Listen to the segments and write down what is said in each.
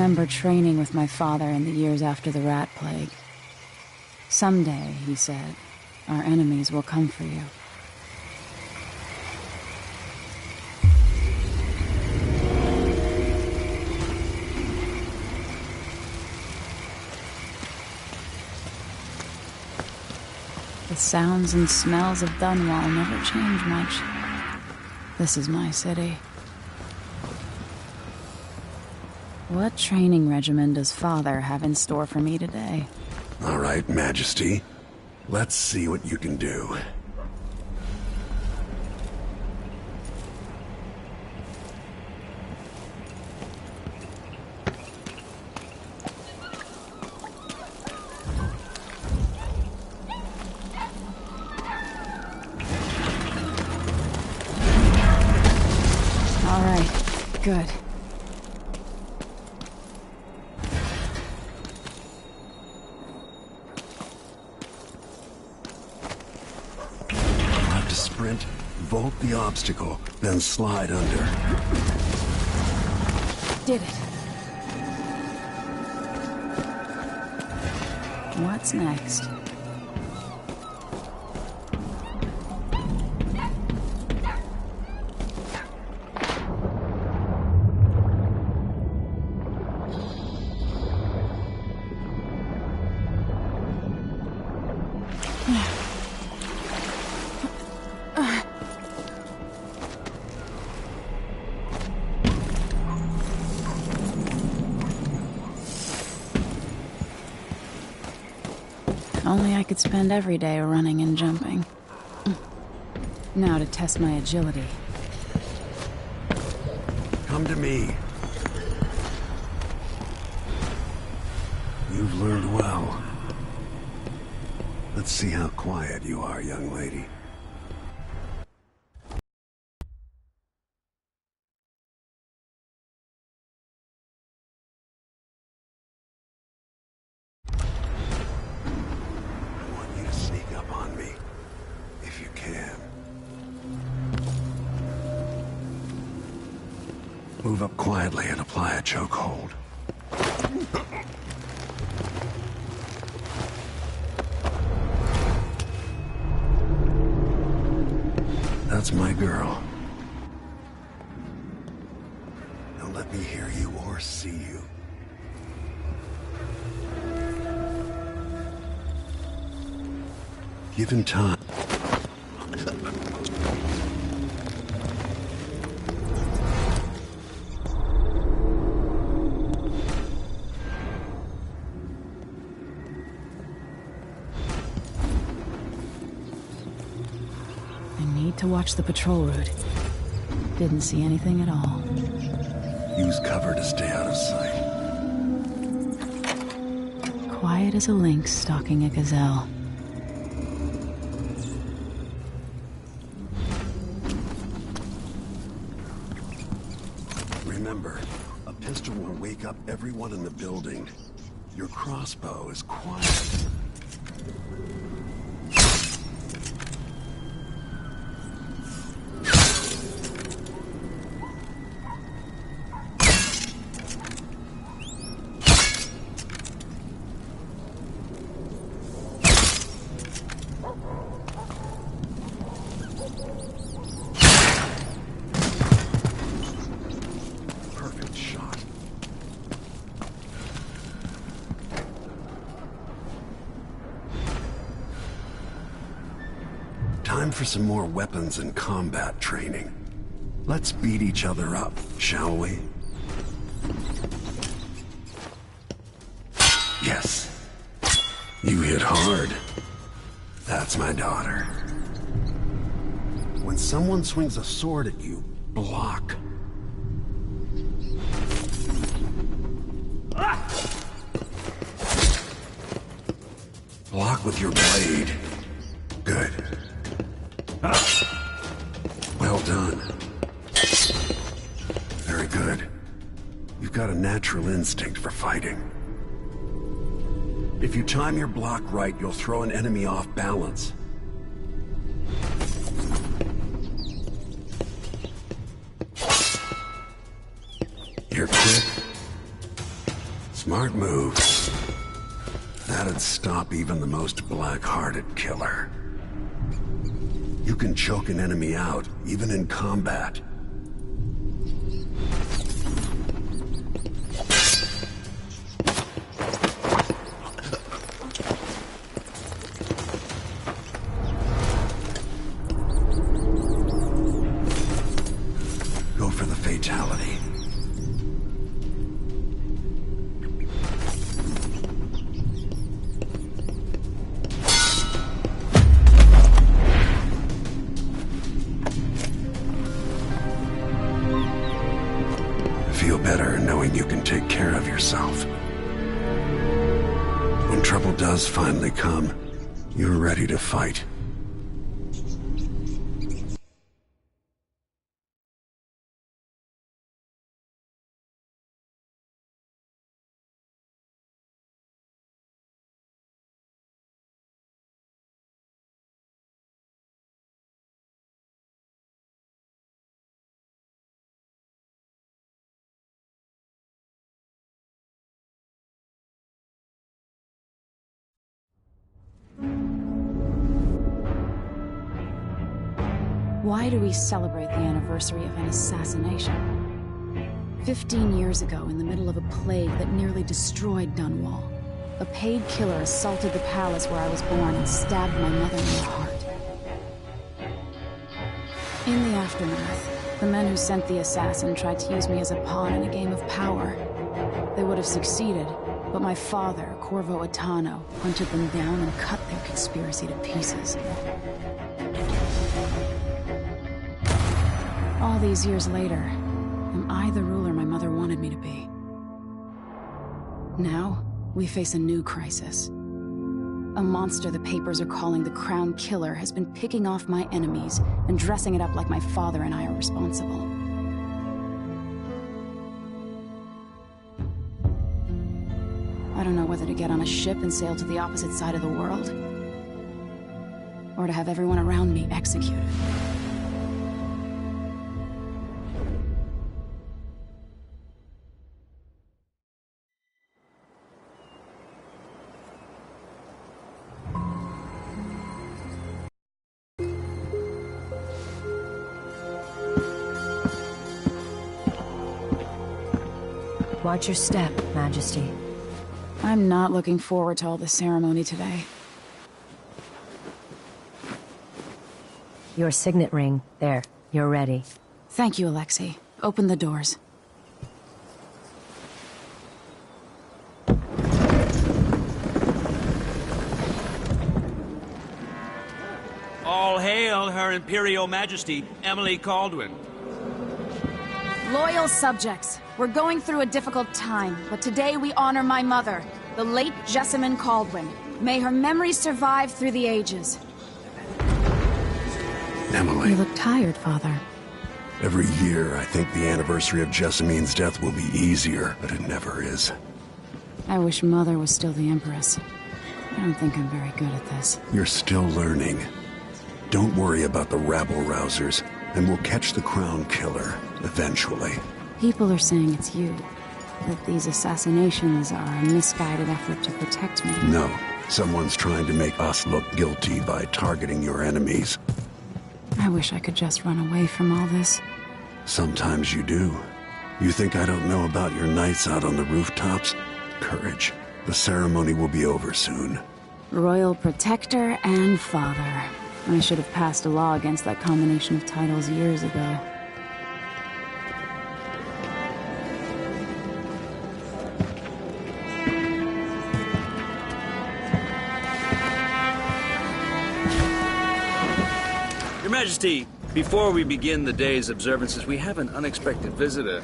remember training with my father in the years after the rat plague. Someday, he said, our enemies will come for you. The sounds and smells of Dunwall never change much. This is my city. What training regimen does Father have in store for me today? All right, Majesty. Let's see what you can do. All right, good. Sprint, vault the obstacle, then slide under. Did it. What's next? Only I could spend every day running and jumping. Now to test my agility. Come to me. You've learned well. Let's see how quiet you are, young lady. Move up quietly and apply a chokehold. That's my girl. Don't let me hear you or see you. Give him time. To watch the patrol route. Didn't see anything at all. Use cover to stay out of sight. Quiet as a lynx stalking a gazelle. Remember, a pistol will wake up everyone in the building. Your crossbow is quiet. Time for some more weapons and combat training. Let's beat each other up, shall we? Yes. You hit hard. That's my daughter. When someone swings a sword at you, block. Block with your blade. Good. Well done. Very good. You've got a natural instinct for fighting. If you time your block right, you'll throw an enemy off balance. You're quick, Smart move. That'd stop even the most black-hearted killer. You can choke an enemy out, even in combat. Go for the fatality. Feel better knowing you can take care of yourself. When trouble does finally come, you're ready to fight. Why do we celebrate the anniversary of an assassination? 15 years ago, in the middle of a plague that nearly destroyed Dunwall, a paid killer assaulted the palace where I was born and stabbed my mother in the heart. In the aftermath, the men who sent the assassin tried to use me as a pawn in a game of power. They would have succeeded, but my father, Corvo Attano, hunted them down and cut their conspiracy to pieces. All these years later, am I the ruler my mother wanted me to be? Now, we face a new crisis. A monster the papers are calling the Crown Killer has been picking off my enemies and dressing it up like my father and I are responsible. I don't know whether to get on a ship and sail to the opposite side of the world, or to have everyone around me executed. Watch your step, Majesty. I'm not looking forward to all the ceremony today. Your signet ring. There. You're ready. Thank you, Alexei. Open the doors. All hail Her Imperial Majesty, Emily Caldwin. Loyal subjects, we're going through a difficult time, but today we honor my mother, the late Jessamine Caldwin. May her memory survive through the ages. Emily. You look tired, Father. Every year, I think the anniversary of Jessamine's death will be easier, but it never is. I wish Mother was still the Empress. I don't think I'm very good at this. You're still learning. Don't worry about the rabble-rousers, and we'll catch the Crown Killer, eventually. People are saying it's you. That these assassinations are a misguided effort to protect me. No. Someone's trying to make us look guilty by targeting your enemies. I wish I could just run away from all this. Sometimes you do. You think I don't know about your nights out on the rooftops? Courage. The ceremony will be over soon. Royal Protector and Father. I should have passed a law against that combination of titles years ago. Your Majesty, before we begin the day's observances, we have an unexpected visitor,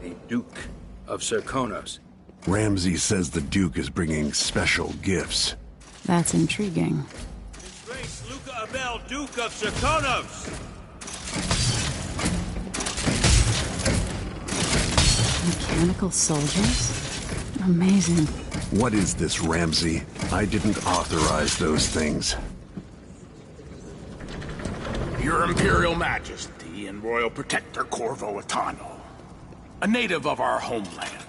the Duke of Serkonos. Ramsay says the Duke is bringing special gifts. That's intriguing. His Grace Luca Abel, Duke of Serkonos! Mechanical soldiers? Amazing. What is this, Ramsay? I didn't authorize those things. Your Imperial Majesty and Royal Protector Corvo Attano, a native of our homeland.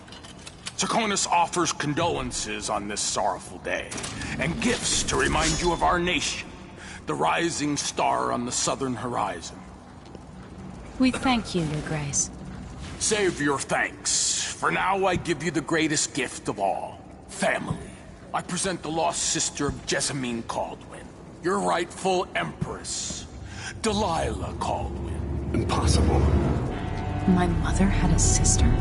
Serkonos offers condolences on this sorrowful day, and gifts to remind you of our nation, the rising star on the southern horizon. We thank you, Your Grace. Save your thanks. For now, I give you the greatest gift of all, family. I present the lost sister of Jessamine Caldwin, your rightful empress, Delilah Caldwin. Impossible. My mother had a sister?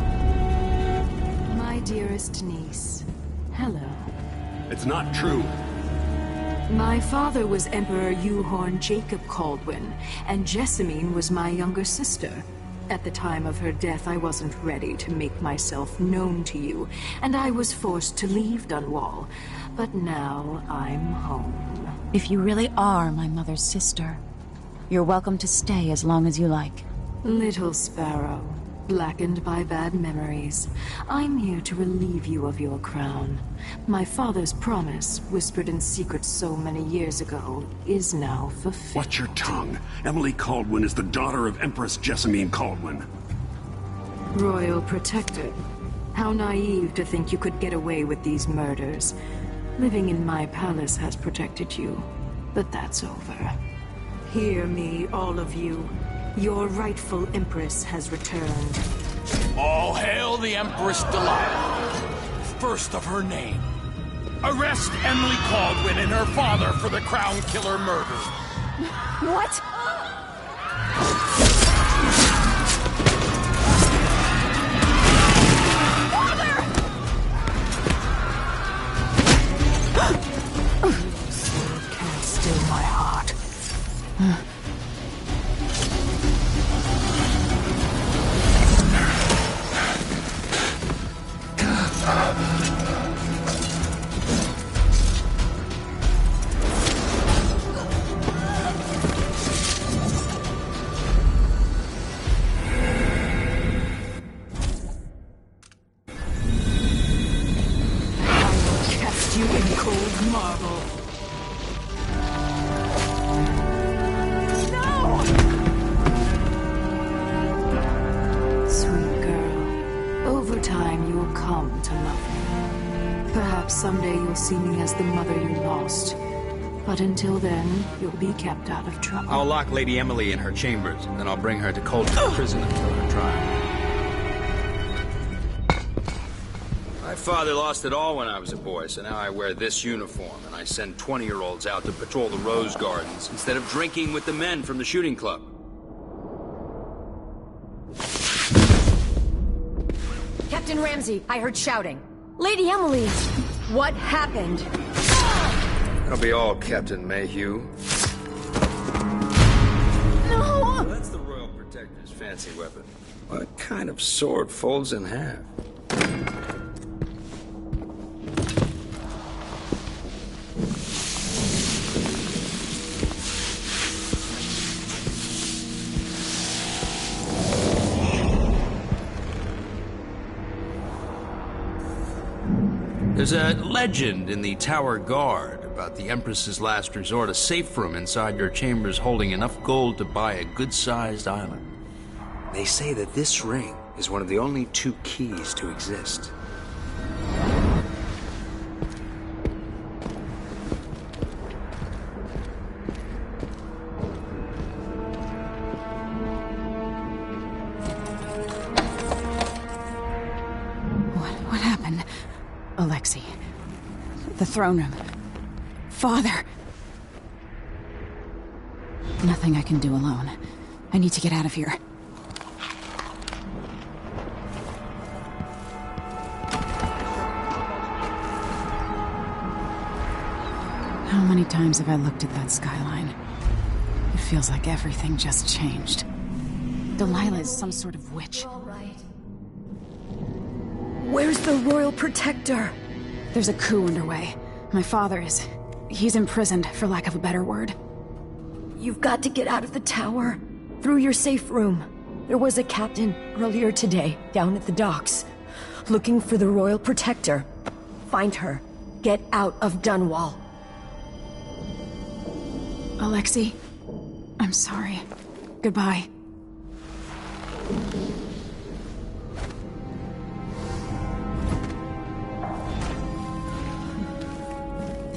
My dearest niece, hello. It's not true. My father was Emperor Euhorn Jacob Caldwin, and Jessamine was my younger sister. At the time of her death, I wasn't ready to make myself known to you, and I was forced to leave Dunwall. But now I'm home. If you really are my mother's sister, you're welcome to stay as long as you like. Little sparrow, blackened by bad memories, I'm here to relieve you of your crown. My father's promise, whispered in secret so many years ago, is now fulfilled. Watch your tongue. Emily Caldwin is the daughter of Empress Jessamine Caldwin. Royal Protector. How naive to think you could get away with these murders. Living in my palace has protected you, but that's over. Hear me, all of you. Your rightful Empress has returned. All hail the Empress Delilah, first of her name. Arrest Emily Caldwin and her father for the Crown Killer murder. What? Can't still my heart. You in cold marble. No! Sweet girl, over time you will come to love me. Perhaps someday you'll see me as the mother you lost. But until then, you'll be kept out of trouble. I'll lock Lady Emily in her chambers, and then I'll bring her to Coldstream Prison until her trial. My father lost it all when I was a boy, so now I wear this uniform, and I send 20-year-olds out to patrol the rose gardens instead of drinking with the men from the shooting club. Captain Ramsey, I heard shouting. Lady Emily, what happened? That'll be all, Captain Mayhew. No! That's the Royal Protector's fancy weapon. What kind of sword folds in half? There's a legend in the Tower Guard about the Empress's last resort, a safe room inside your chambers holding enough gold to buy a good-sized island. They say that this ring is one of the only 2 keys to exist. What happened? Alexei. The throne room. Father. Nothing I can do alone. I need to get out of here. How many times have I looked at that skyline? It feels like everything just changed. Delilah is some sort of witch. All right. Where's the Royal Protector? There's a coup underway. My father is... he's imprisoned, for lack of a better word. You've got to get out of the tower. Through your safe room. There was a captain earlier today, down at the docks. Looking for the Royal Protector. Find her. Get out of Dunwall. Alexei, I'm sorry. Goodbye.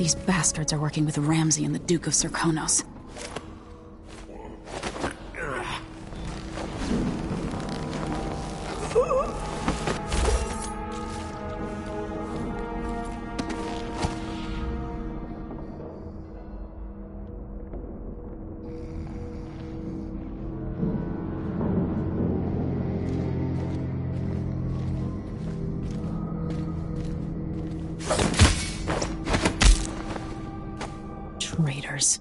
These bastards are working with Ramsay and the Duke of Serkonos. Traitors.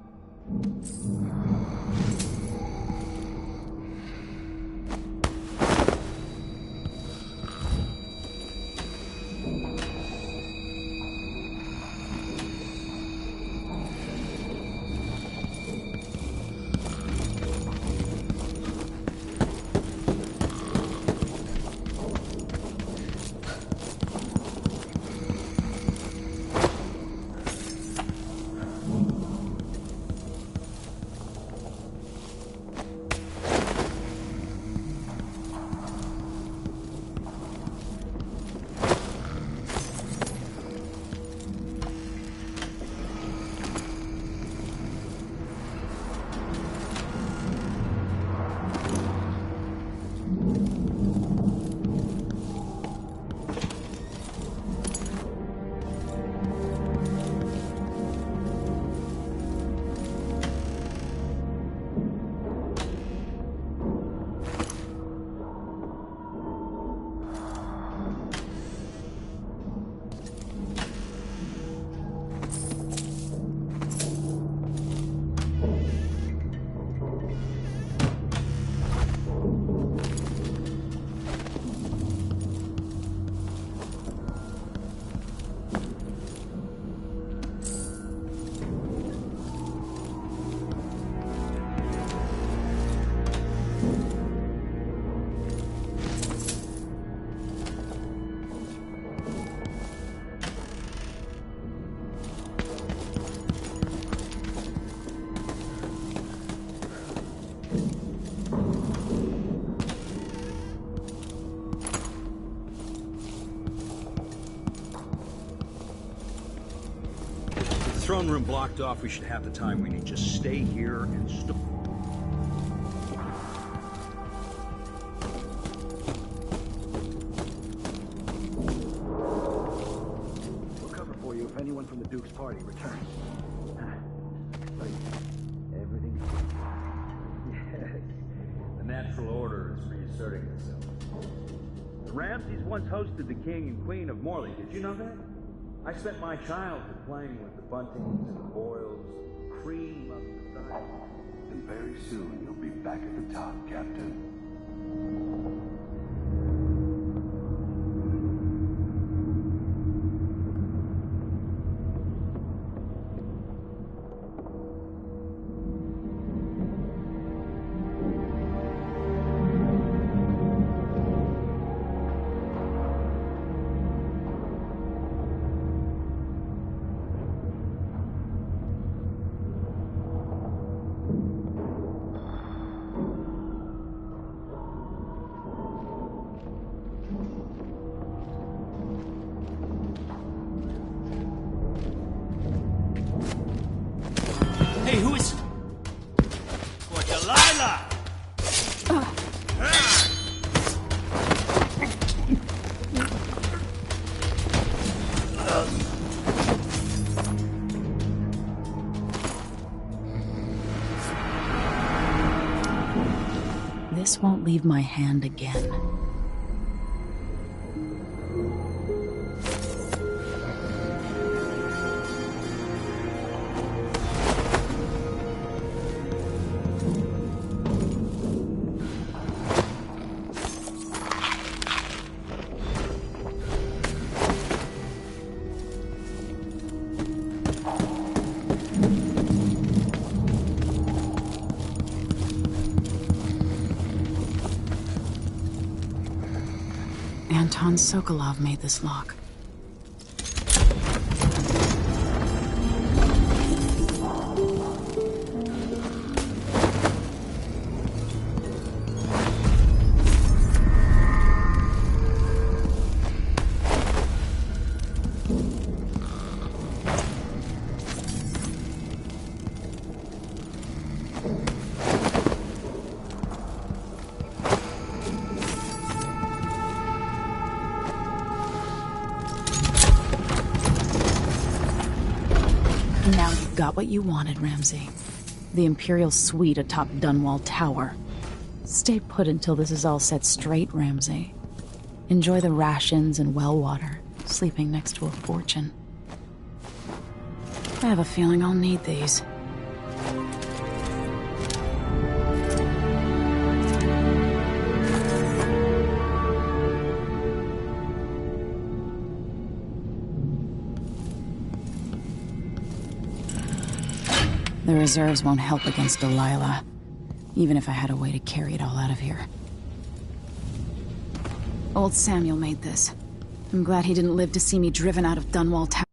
Throne room blocked off. We should have the time we need. Just stay here and stop. We'll cover for you if anyone from the Duke's party returns. Everything's Yes. The natural order is reasserting itself. The Ramsays once hosted the king and queen of Morley. Did you know that? I spent my childhood playing with the buntings and the boils, cream of society. And very soon you'll be back at the top, Captain. Hey, who is... For Delilah! This won't leave my hand again. Anton Sokolov made this lock. got what you wanted, Ramsay. The Imperial suite atop Dunwall Tower. Stay put until this is all set straight, Ramsay. Enjoy the rations and well water, sleeping next to a fortune. I have a feeling I'll need these. The reserves won't help against Delilah, even if I had a way to carry it all out of here. Old Samuel made this. I'm glad he didn't live to see me driven out of Dunwall Tower.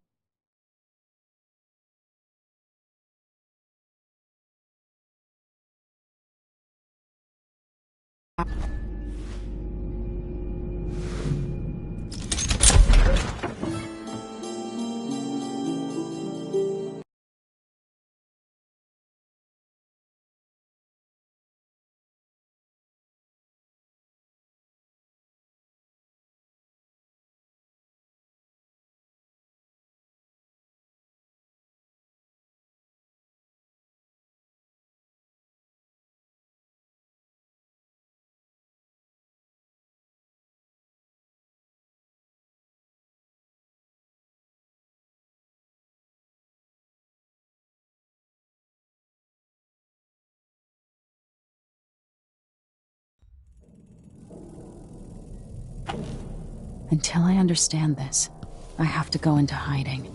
Until I understand this, I have to go into hiding.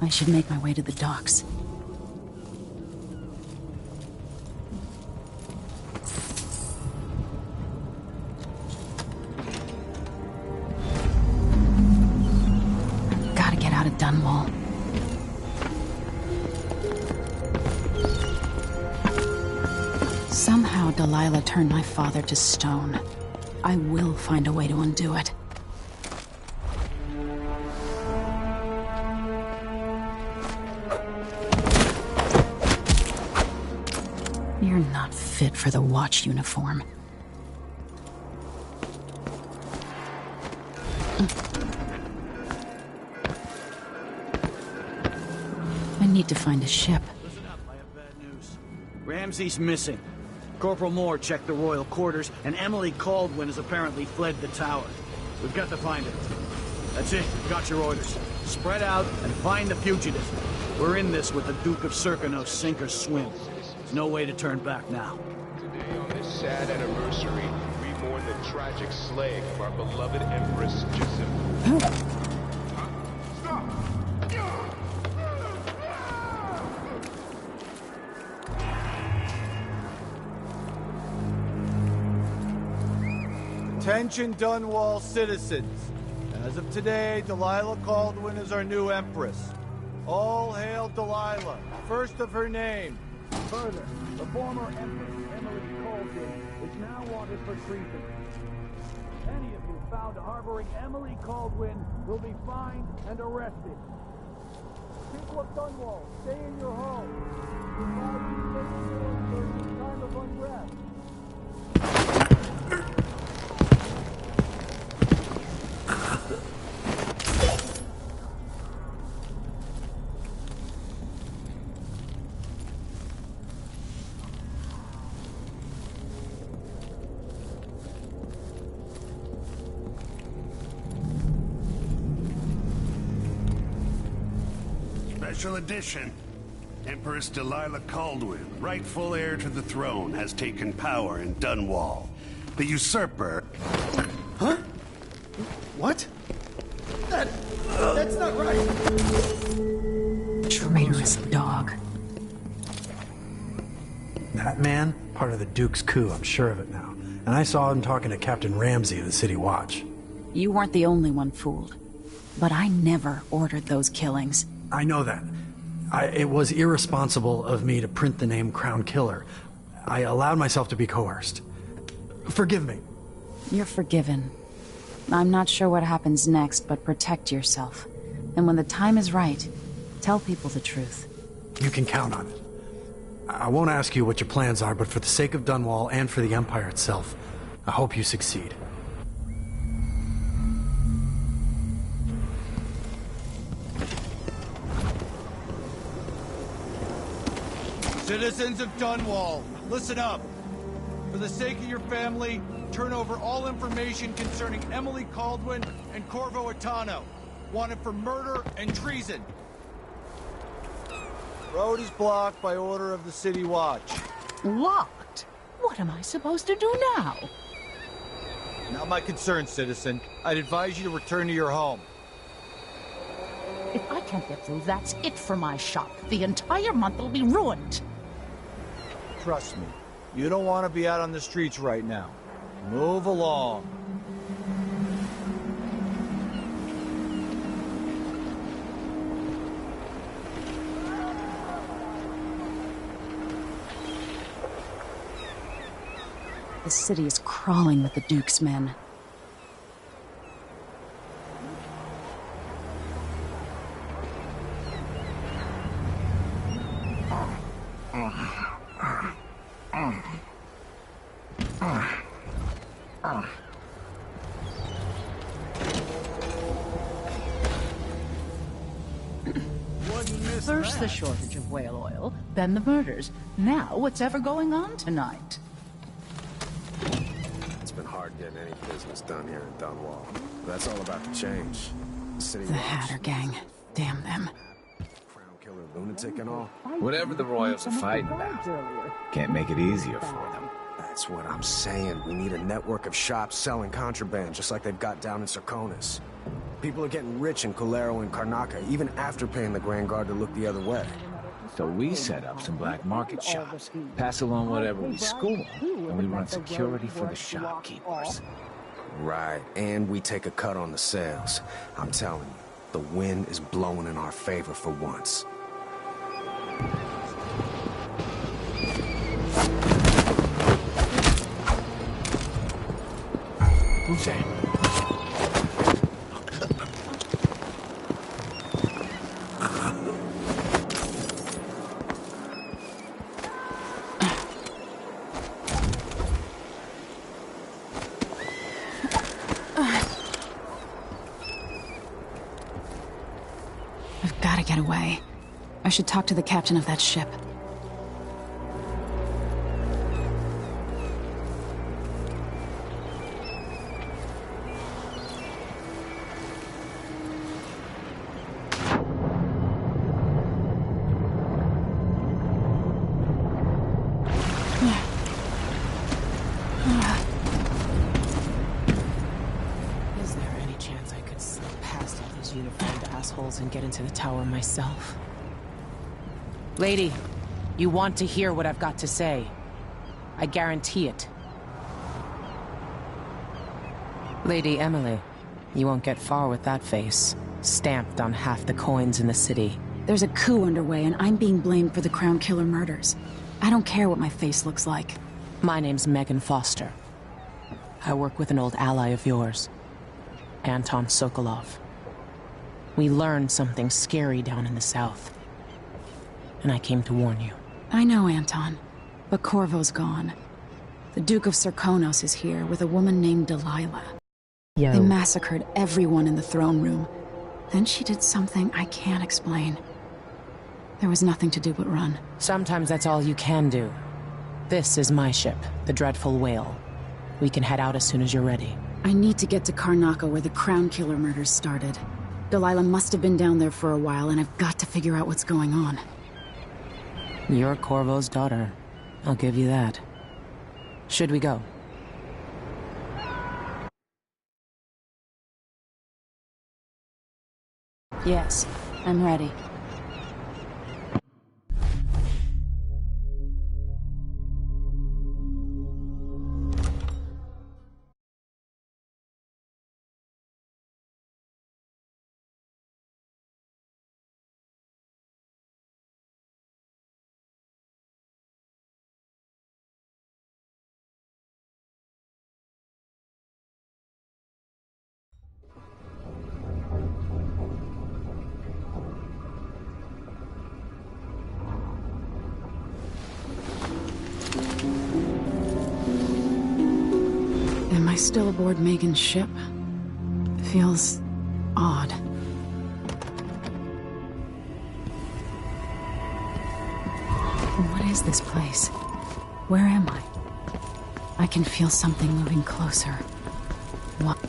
I should make my way to the docks. Gotta get out of Dunwall. Somehow Delilah turned my father to stone. I will find a way to undo it. You're not fit for the Watch uniform. I need to find a ship. Listen up, I have bad news. Ramsay's missing. Corporal Moore checked the royal quarters, and Emily Caldwin has apparently fled the tower. We've got to find her. That's it. We've got your orders. Spread out and find the fugitive. We're in this with the Duke of Circano, sink or swim. There's no way to turn back now. Today, on this sad anniversary, we mourn the tragic slaying of our beloved Empress Jessamine. Attention Dunwall citizens. As of today, Delilah Caldwin is our new Empress. All hail Delilah, first of her name. Further, the former Empress Emily Caldwin is now wanted for treason. Any of you found harboring Emily Caldwin will be fined and arrested. People of Dunwall, stay in your homes. During this time of unrest. Special edition. Empress Delilah Caldwin, rightful heir to the throne, has taken power in Dunwall. The usurper... Huh? What? That's not right. Traitorous dog. That man, part of the Duke's coup, I'm sure of it now. And I saw him talking to Captain Ramsay of the City Watch. You weren't the only one fooled. But I never ordered those killings. I know that. It was irresponsible of me to print the name Crown Killer. I allowed myself to be coerced. Forgive me. You're forgiven. I'm not sure what happens next, but protect yourself. And when the time is right, tell people the truth. You can count on it. I won't ask you what your plans are, but for the sake of Dunwall and for the Empire itself, I hope you succeed. Citizens of Dunwall, listen up. For the sake of your family, turn over all information concerning Emily Caldwin and Corvo Atano, wanted for murder and treason. Road is blocked by order of the City Watch. What? What am I supposed to do now? Not my concern, citizen. I'd advise you to return to your home. If I can't get through, that's it for my shop. The entire month will be ruined. Trust me, you don't want to be out on the streets right now. Move along. The city is crawling with the Duke's men. First the shortage of whale oil, then the murders. Now what's ever going on tonight? It's been hard getting any business done here in Dunwall. That's all about to change. The Hatter gang. Damn them. Crown killer lunatic and all. Whatever the Royals are fighting about, can't make it easier for them. That's what I'm saying. We need a network of shops selling contraband, just like they've got down in Serconis. People are getting rich in Colero and Karnaca, even after paying the Grand Guard to look the other way. So we set up some black market shops, pass along whatever we score, and we run security for the shopkeepers. Right, and we take a cut on the sales. I'm telling you, the wind is blowing in our favor for once. Who's that? I've got to get away. I should talk to the captain of that ship. Is there any chance I could slip past all those uniformed assholes and get into the tower myself? Lady, you want to hear what I've got to say. I guarantee it. Lady Emily, you won't get far with that face. Stamped on half the coins in the city. There's a coup underway, and I'm being blamed for the Crown Killer murders. I don't care what my face looks like. My name's Megan Foster. I work with an old ally of yours, Anton Sokolov. We learned something scary down in the south, and I came to warn you. I know, Anton, but Corvo's gone. The Duke of Serconos is here with a woman named Delilah. They massacred everyone in the throne room. Then she did something I can't explain. There was nothing to do but run. Sometimes that's all you can do. This is my ship, the Dreadful Whale. We can head out as soon as you're ready. I need to get to Karnaca where the Crown Killer murders started. Delilah must have been down there for a while, and I've got to figure out what's going on. You're Corvo's daughter. I'll give you that. Should we go? Yes, I'm ready. Am I still aboard Megan's ship? It feels odd. What is is this place? Where am I? I can feel something moving closer. What?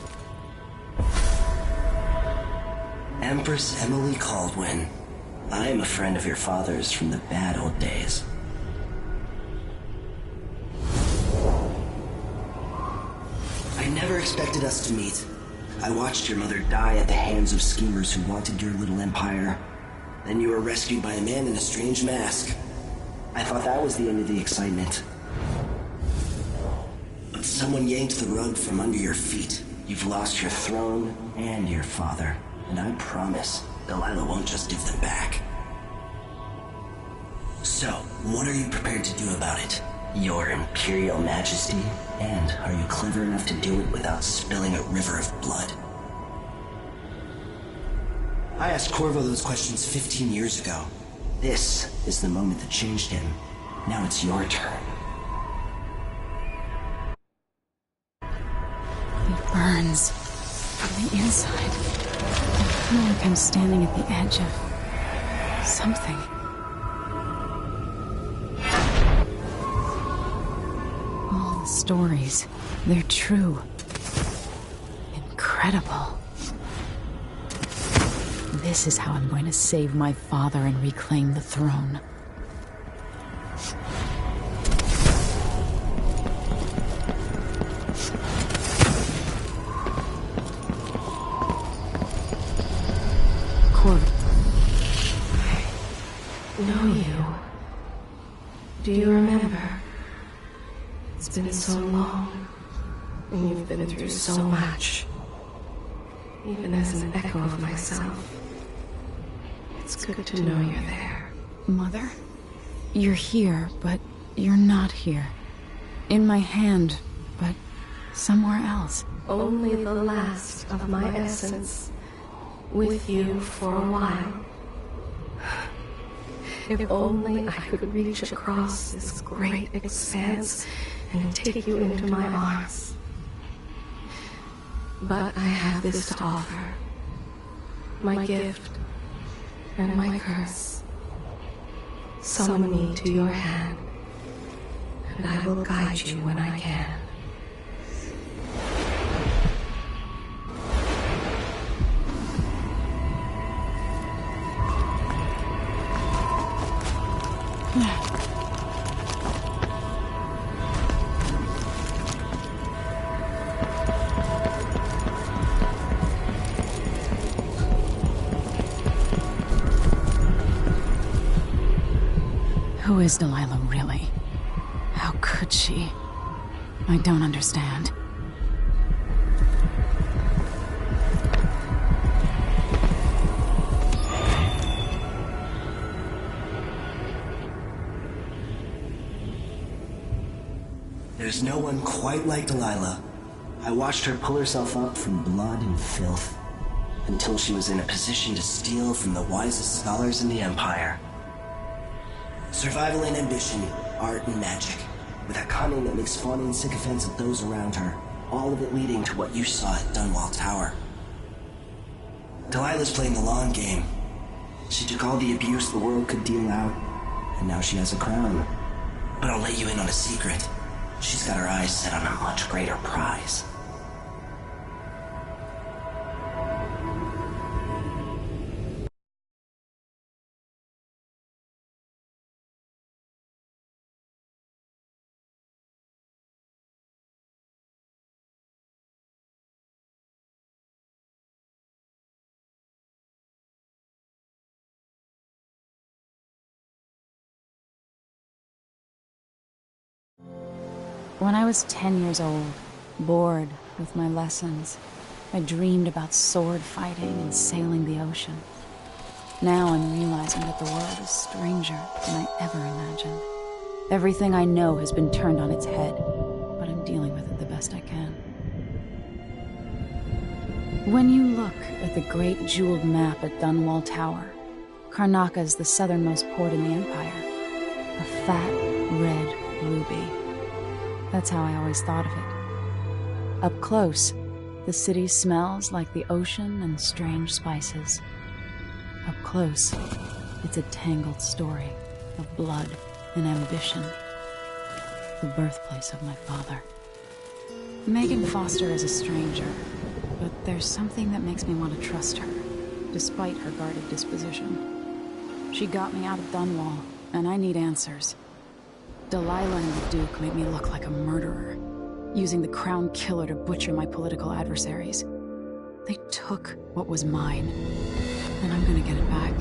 Empress Emily Caldwin. I am a friend of your father's from the bad old days. I never expected us to meet. I watched your mother die at the hands of schemers who wanted your little empire. Then you were rescued by a man in a strange mask. I thought that was the end of the excitement. But someone yanked the rug from under your feet. You've lost your throne and your father. And I promise, Delilah won't just give them back. So, what are you prepared to do about it? Your Imperial Majesty? And are you clever enough to do it without spilling a river of blood? I asked Corvo those questions 15 years ago. This is the moment that changed him. Now it's your turn. It burns from the inside. I feel like I'm standing at the edge of something. All the stories, they're true. Incredible. This is how I'm going to save my father and reclaim the throne. Know you. Do you remember? It's been so long, and you've been through so much. Even as an echo of myself, it's good to know you're there. Mother? You're here, but you're not here. In my hand, but somewhere else. Only the last of my essence, with you for a while. If only I could reach across this great expanse and take you into my arms. But I have this to offer. My gift and my curse. Summon me to your hand, and I will guide you when I can. Who is Delilah really? How could she? I don't understand. There's no one quite like Delilah. I watched her pull herself up from blood and filth, until she was in a position to steal from the wisest scholars in the Empire. Survival and ambition, art and magic, with a cunning that makes fawning sycophants of those around her, all of it leading to what you saw at Dunwall Tower. Delilah's playing the long game. She took all the abuse the world could deal out, and now she has a crown. But I'll let you in on a secret. She's got her eyes set on a much greater prize. When I was 10 years old, bored with my lessons, I dreamed about sword fighting and sailing the ocean. Now I'm realizing that the world is stranger than I ever imagined. Everything I know has been turned on its head, but I'm dealing with it the best I can. When you look at the great jeweled map at Dunwall Tower, Karnaca is the southernmost port in the Empire. A fat, red ruby. That's how I always thought of it. Up close, the city smells like the ocean and strange spices. Up close, it's a tangled story of blood and ambition. The birthplace of my father. Megan Foster is a stranger, but there's something that makes me want to trust her, despite her guarded disposition. She got me out of Dunwall, and I need answers. Delilah and the Duke made me look like a murderer, using the Crown Killer to butcher my political adversaries. They took what was mine, and I'm gonna get it back.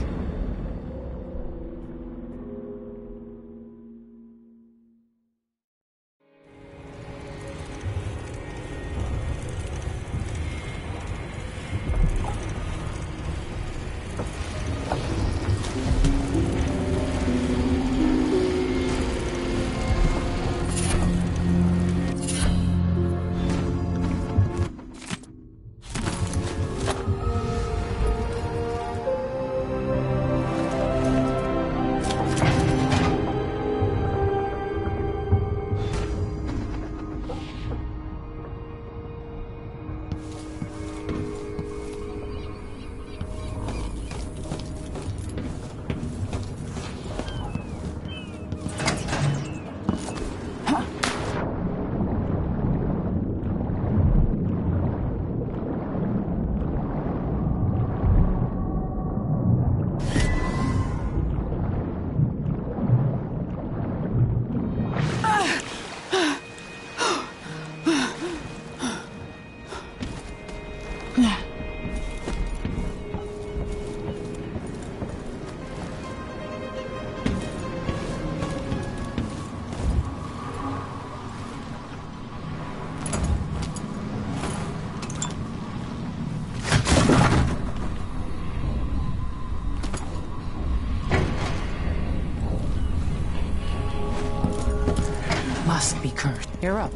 Must be cursed. You're up.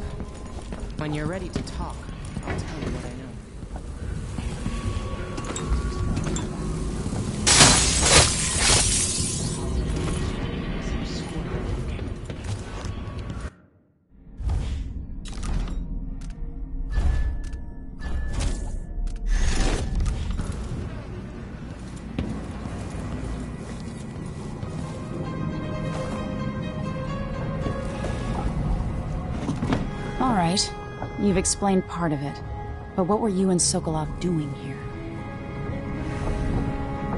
When you're ready to talk, I'll tell you what I know. All right. You've explained part of it. But what were you and Sokolov doing here?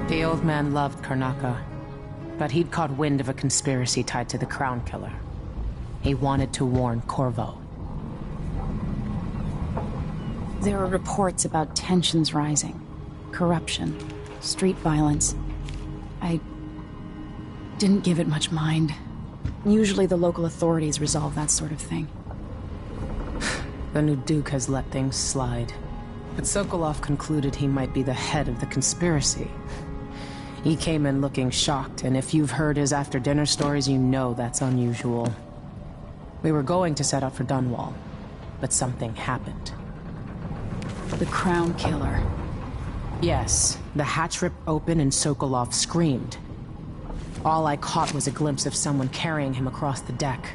The old man loved Karnaca, but he'd caught wind of a conspiracy tied to the Crown Killer. He wanted to warn Corvo. There are reports about tensions rising, corruption, street violence. I didn't give it much mind. Usually the local authorities resolve that sort of thing. The new Duke has let things slide. But Sokolov concluded he might be the head of the conspiracy. He came in looking shocked, and if you've heard his after-dinner stories, you know that's unusual. We were going to set out for Dunwall, but something happened. The Crown Killer. Yes, the hatch ripped open and Sokolov screamed. All I caught was a glimpse of someone carrying him across the deck.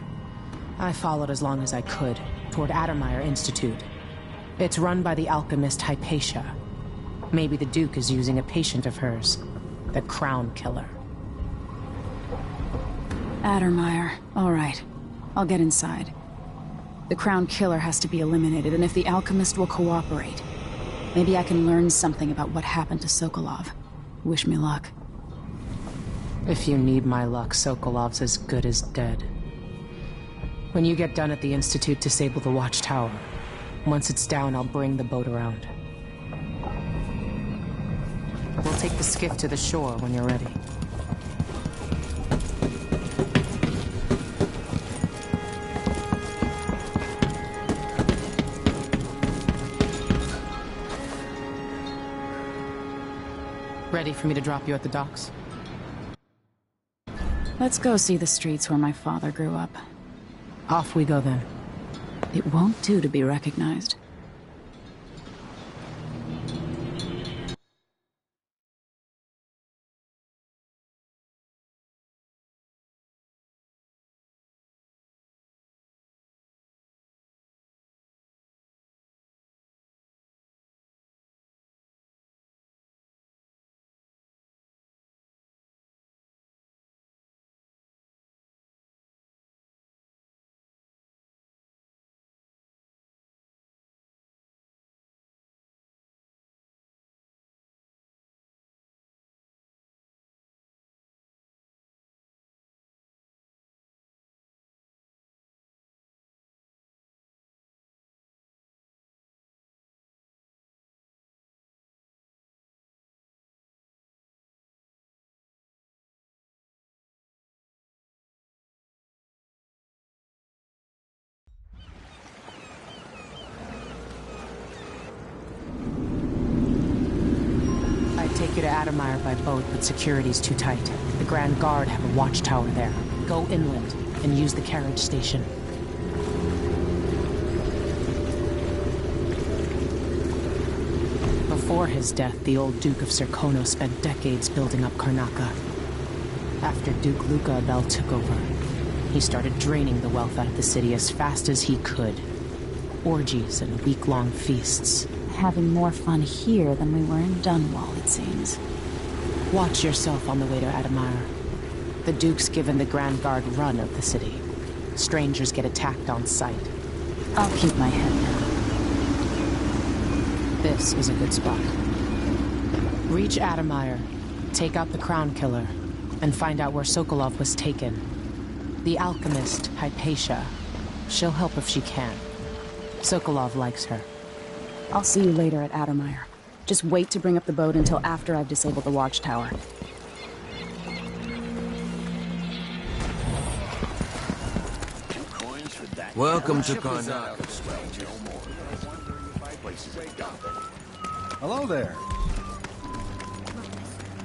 I followed as long as I could, toward Addermeyer Institute. It's run by the alchemist Hypatia. Maybe the Duke is using a patient of hers, the Crown Killer. Addermeyer. All right. I'll get inside. The Crown Killer has to be eliminated, and if the alchemist will cooperate, maybe I can learn something about what happened to Sokolov. Wish me luck. If you need my luck, Sokolov's as good as dead. When you get done at the Institute, disable the watchtower. Once it's down, I'll bring the boat around. We'll take the skiff to the shore when you're ready. Ready for me to drop you at the docks? Let's go see the streets where my father grew up. Off we go then. It won't do to be recognized. take you to Adamire by boat, but security's too tight. The Grand Guard have a watchtower there. Go inland and use the carriage station. Before his death, the old Duke of Serkonos spent decades building up Karnaca. After Duke Luca Abel took over, he started draining the wealth out of the city as fast as he could. Orgies and week-long feasts. Having more fun here than we were in Dunwall, it seems. Watch yourself on the way to Adamire. The Duke's given the Grand Guard run of the city. Strangers get attacked on sight. I'll keep my head down. This is a good spot. Reach Adamire, take out the Crown Killer, and find out where Sokolov was taken. The alchemist, Hypatia. She'll help if she can. Sokolov likes her. I'll see you later at Adamire. Just wait to bring up the boat until after I've disabled the watchtower. Welcome to Karnaca. Hello there.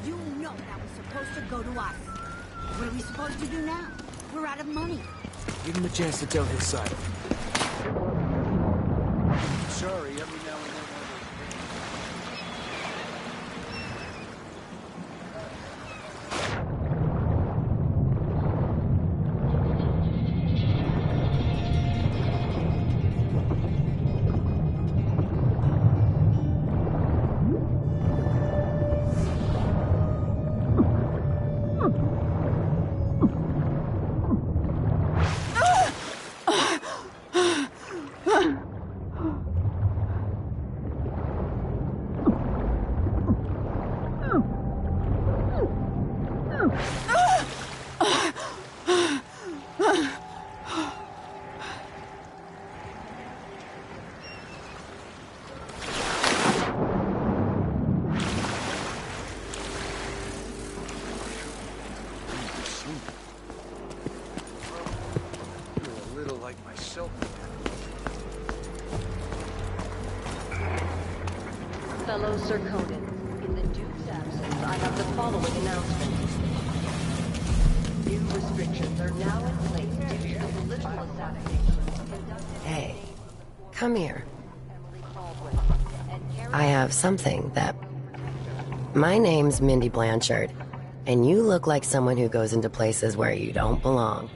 You know that was supposed to go to us. What are we supposed to do now? We're out of money. Give him a chance to tell his side. Sorry, every now and then. Fellow Serkonans, in the Duke's absence, I have the following announcement. New restrictions are now in place due to the political assassination. Hey, come here. I have something that... My name's Mindy Blanchard, and you look like someone who goes into places where you don't belong.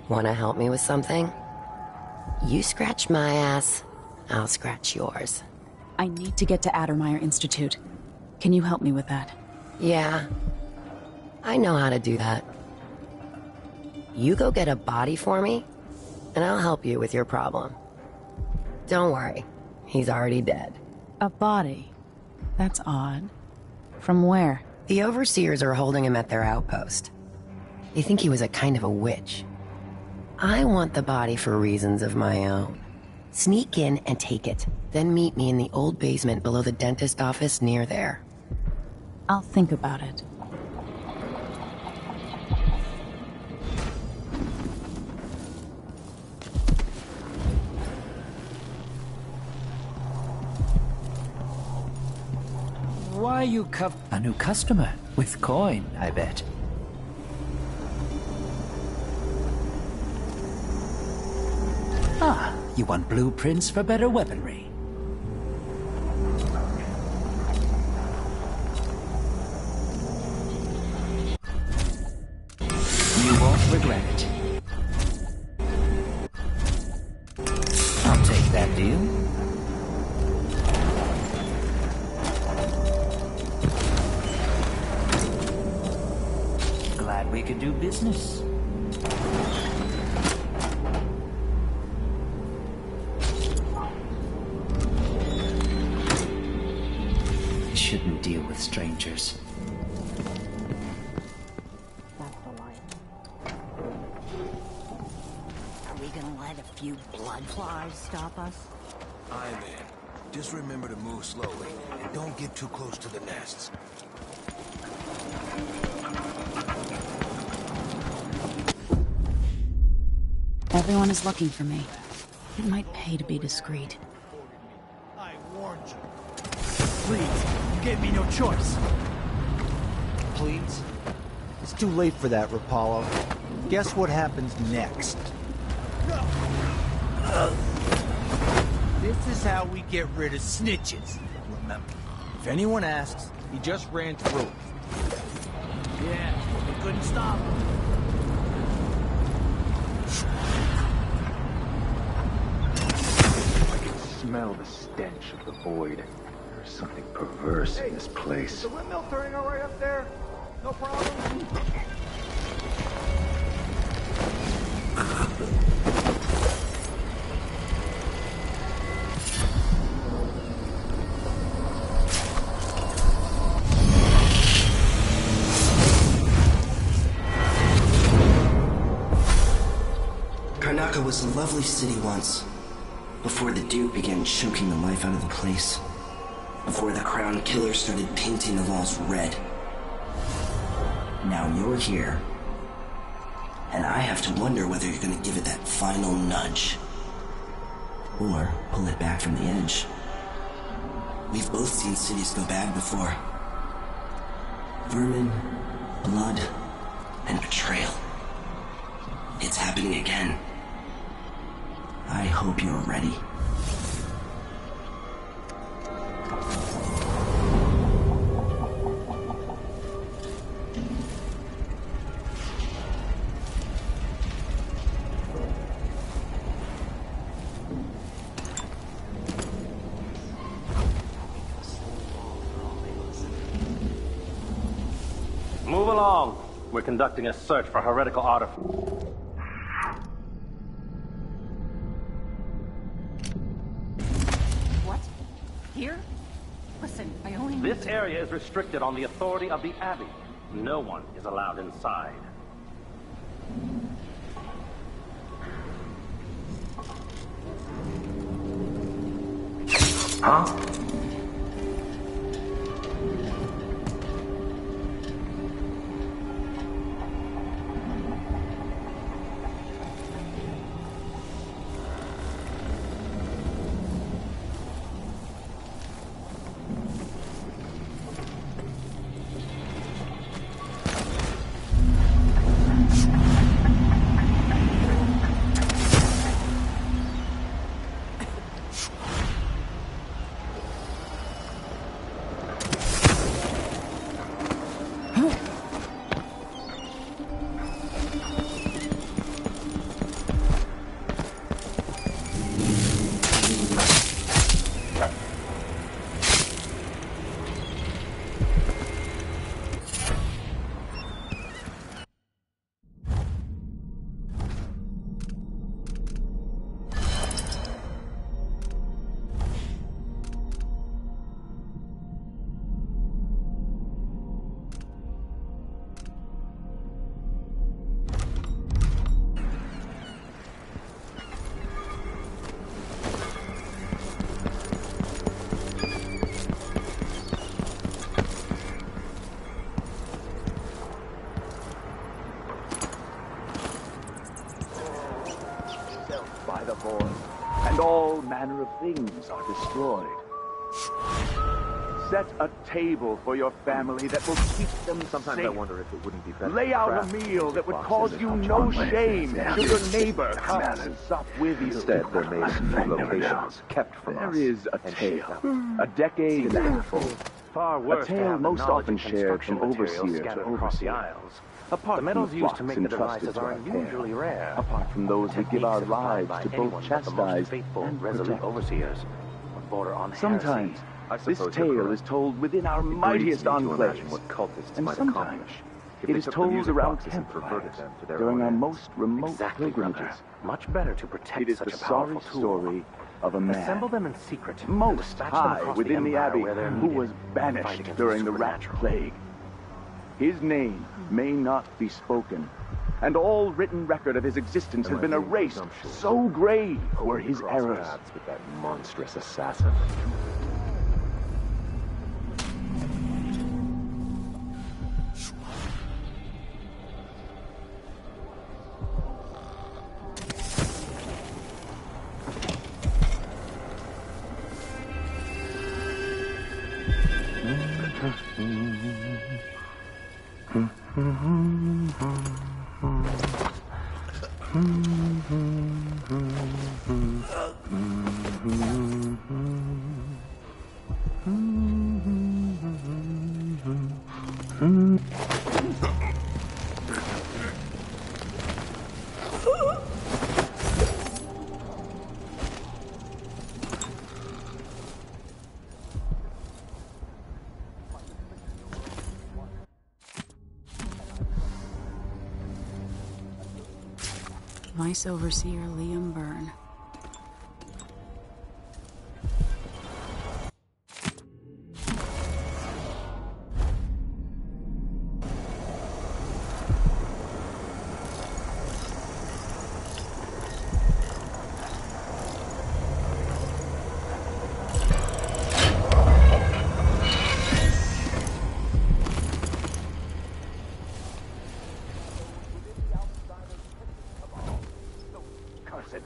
Wanna help me with something? You scratch my ass, I'll scratch yours. I need to get to Adamire Institute. Can you help me with that? Yeah, I know how to do that. You go get a body for me, and I'll help you with your problem. Don't worry, he's already dead. A body? That's odd. From where? The overseers are holding him at their outpost. They think he was a kind of a witch. I want the body for reasons of my own. Sneak in and take it, then meet me in the old basement below the dentist office near there. I'll think about it. Why you a new customer with coin, I bet. Ah, you want blueprints for better weaponry. You won't regret it. I'll take that deal. Glad we could do business. Shouldn't deal with strangers. That's the line. Are we gonna let a few blood flies stop us? I'm in. Just remember to move slowly, and don't get too close to the nests. Everyone is looking for me. It might pay to be discreet. I warned you. Please, gave me no choice. Please? It's too late for that, Rapallo. Guess what happens next? This is how we get rid of snitches. Remember, if anyone asks, he just ran through it. Yeah, we couldn't stop him. I can smell the stench of the void. There's something perverse in this place. Is the windmill turning all right up there? No problem? Karnaca was a lovely city once, before the Duke began choking the life out of the place, before the Crown Killer started painting the walls red. Now you're here, and I have to wonder whether you're gonna give it that final nudge, or pull it back from the edge. We've both seen cities go bad before. Vermin, blood, and betrayal. It's happening again. I hope you're ready. Move along. We're conducting a search for heretical artifacts. What? Here? Listen, I only need This to... area is restricted on the authority of the Abbey. No one is allowed inside. Huh? By the void, and all manner of things are destroyed. Set a table for your family that will keep them Sometimes safe. I wonder if it wouldn't be better Lay to out craft a meal that would boxes cause of you hot no chocolate. shame should your neighbor come and sup with you. Instead, they're made in new locations, kept from There us. is a and tale, shipped out. a decade and a half old. Far worse A tale most often shared from overseer to across the overseer. Isles. Apart The metals from used flocks to make the entrusted devices to are our care. unusually rare. Apart from those we give our Techniques applied lives by to anyone both but the most chastise faithful, and resolute protect. overseers would border on Sometimes, heresy. this tale is told within our mightiest enclaves, what cultists and might sometimes accomplish. If it they is took the told music around boxes and perverted campfires them to their during own our ends. most remote Exactly, pilgrimages. brother. Much better to protect It is such the a powerful sorry tool. story of a man Assemble them in secret. and most dispatch them high across within the Empire Abbey where they're who needed was to fight banished against during the the Rat supernatural. Plague. His name may not be spoken, and all written record of his existence has been erased. So grave were his errors. With that monstrous assassin. Vice Overseer Liam Byrne.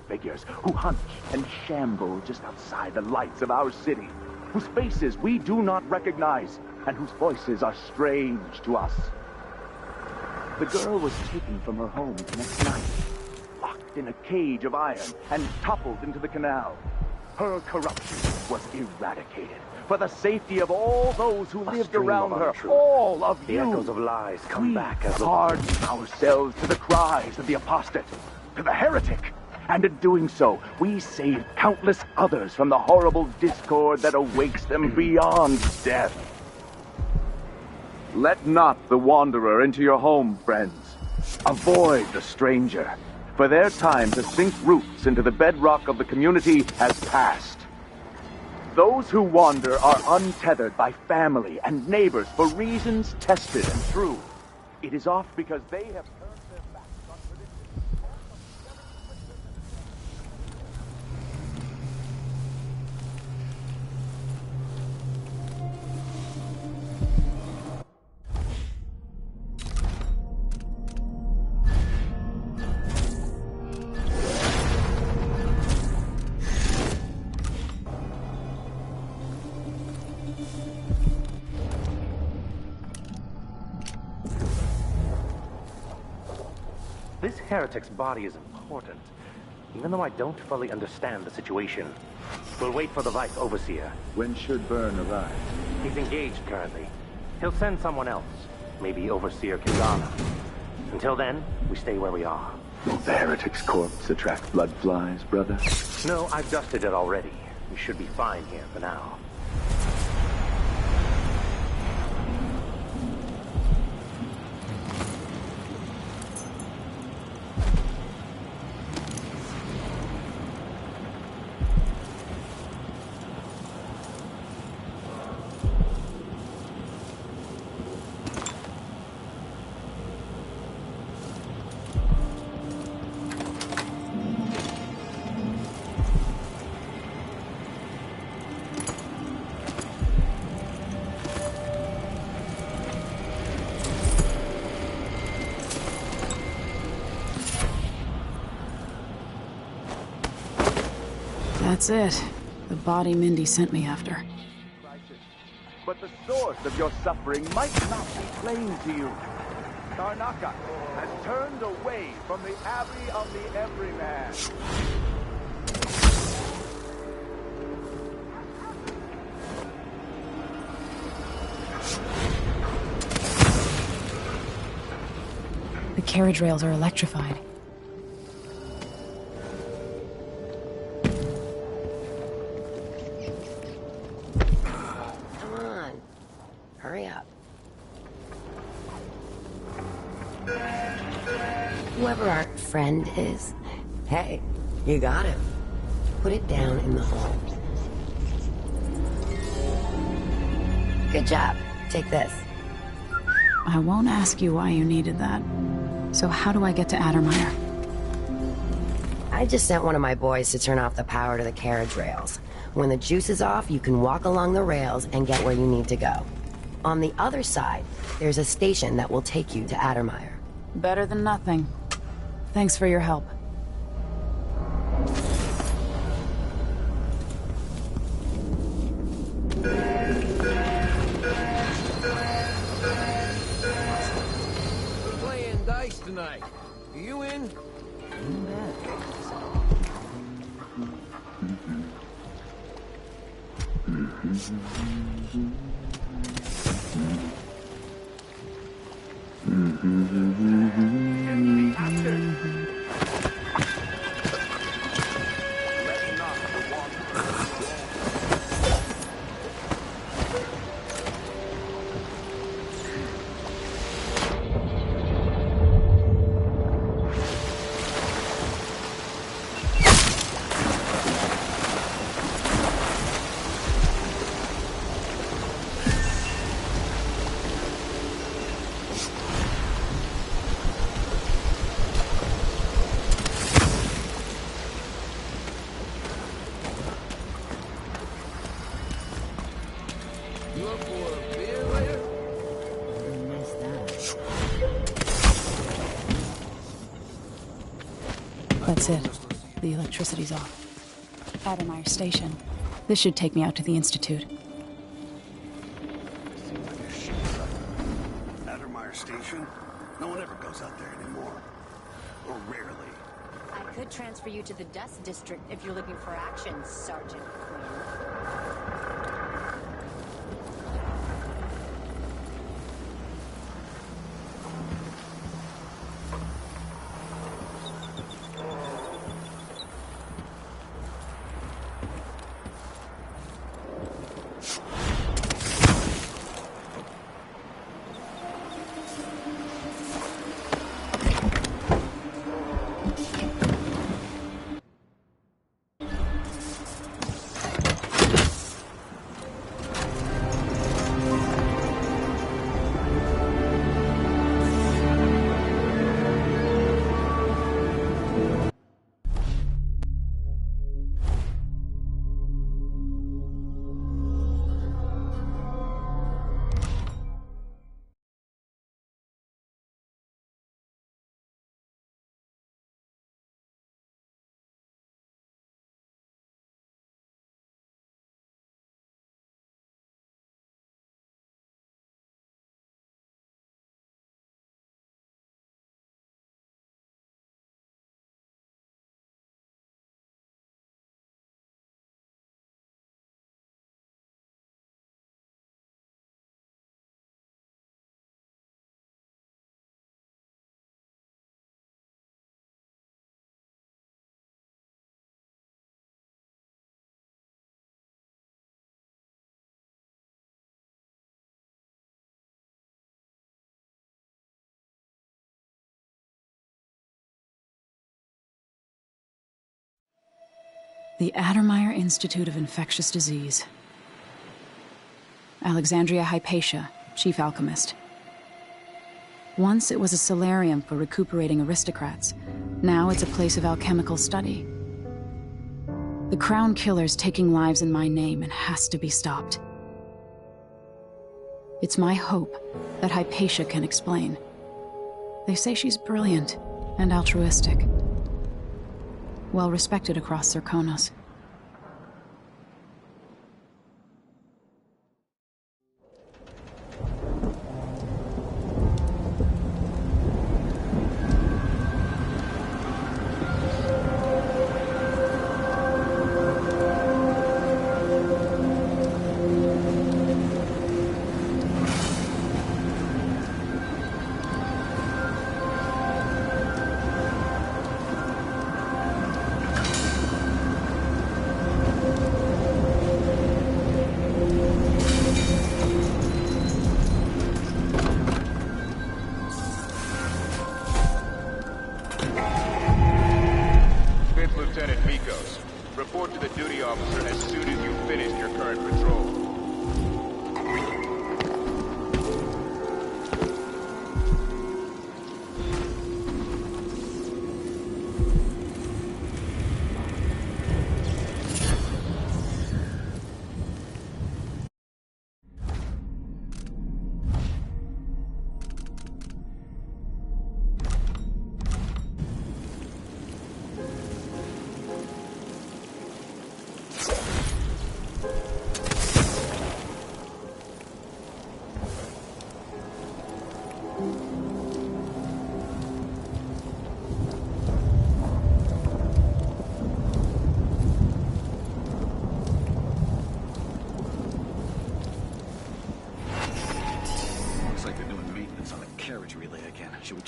Figures who hunt and shamble just outside the lights of our city, whose faces we do not recognize, and whose voices are strange to us. The girl was taken from her home the next night, locked in a cage of iron, and toppled into the canal. Her corruption was eradicated for the safety of all those who lived around her, all of you. The echoes of lies come back as hardened ourselves to the cries of the apostate, to the heretic. And in doing so, we save countless others from the horrible discord that awaits them beyond death. Let not the wanderer into your home, friends. Avoid the stranger, for their time to sink roots into the bedrock of the community has passed. Those who wander are untethered by family and neighbors for reasons tested and true. It is oft because they have turned their backs on tradition. This heretic's body is important, even though I don't fully understand the situation. We'll wait for the Vice Overseer. When should Byrne arrive? He's engaged currently. He'll send someone else, maybe Overseer Kizana. Until then, we stay where we are. Will the heretic's corpse attract blood flies, brother? No, I've dusted it already. We should be fine here for now. That's it. The body Mindy sent me after. But the source of your suffering might not be plain to you. Karnaca has turned away from the Abbey of the Everyman. The carriage rails are electrified. Hurry up. Whoever our friend is, hey, you got him. Put it down in the hole. Good job. Take this. I won't ask you why you needed that. So how do I get to Addermire? I just sent one of my boys to turn off the power to the carriage rails. When the juice is off, you can walk along the rails and get where you need to go. On the other side, there's a station that will take you to Addermire. Better than nothing. Thanks for your help. That's it. The electricity's off. Addermeyer Station. This should take me out to the Institute. Addermeyer Station? No one ever goes out there anymore. Or rarely. I could transfer you to the Dust District if you're looking for action, Sergeant Quinn. The Addermeyer Institute of Infectious Disease. Alexandria Hypatia, chief alchemist. Once it was a solarium for recuperating aristocrats. Now it's a place of alchemical study. The Crown Killer's taking lives in my name and has to be stopped. It's my hope that Hypatia can explain. They say she's brilliant and altruistic. Well respected across Serkonos. Report to the duty officer as soon as you've finished your current patrol.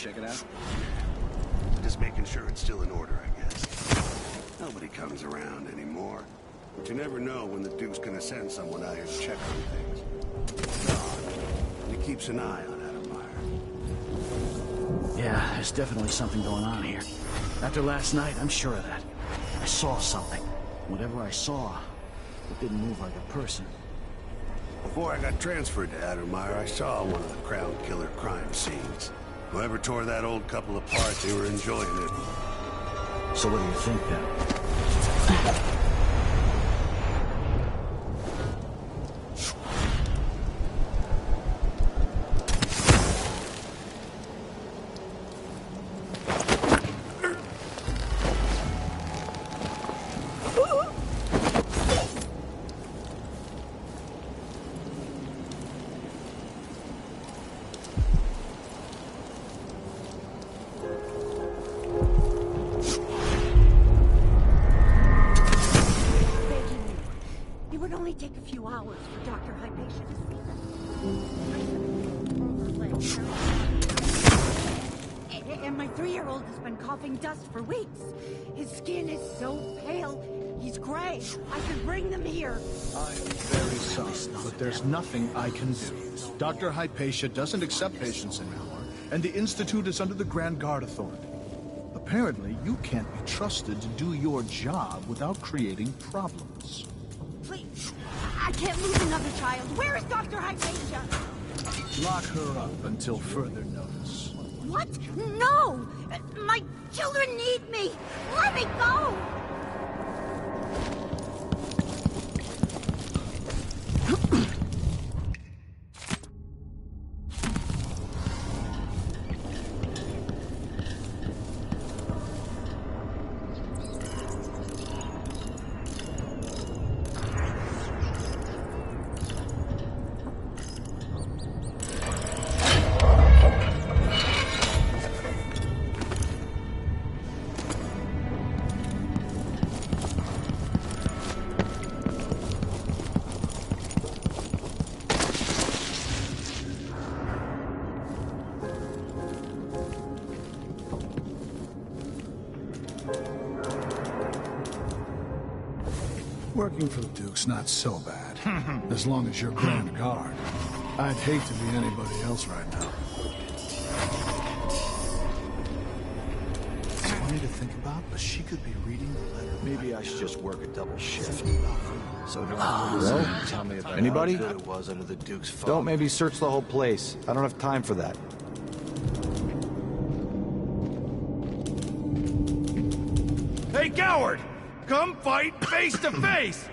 check it out? Just making sure it's still in order, I guess. Nobody comes around anymore. But you never know when the Duke's gonna send someone out here to check on things. And he keeps an eye on Adamir. Yeah, there's definitely something going on here. After last night, I'm sure of that. I saw something. Whatever I saw, it didn't move like a person. Before I got transferred to Adamir, I saw one of the Crown Killer crime scenes. Whoever tore that old couple apart, they were enjoying it. So what do you think, then? Take a few hours for Dr. Hypatia to see. And my 3-year-old has been coughing dust for weeks. His skin is so pale. He's gray. I could bring them here. I'm very sorry, but there's nothing I can do. Dr. Hypatia doesn't accept patients anymore, and the Institute is under the Grand Guard Authority. Apparently, you can't be trusted to do your job without creating problems. Please, I can't lose another child. Where is Dr. Hypatia? Lock her up until further notice. What? No! My children need me! Let me go! Working for the Duke's not so bad, as long as you're Grand Guard. I'd hate to be anybody else right now. It's funny to think about, but she could be reading the letter. Maybe I should just work a double shift. So Hello? tell me about Anybody? how good it was under the Duke's phone. Don't maybe search the whole place. I don't have time for that. Hey, Coward! Come fight face to face!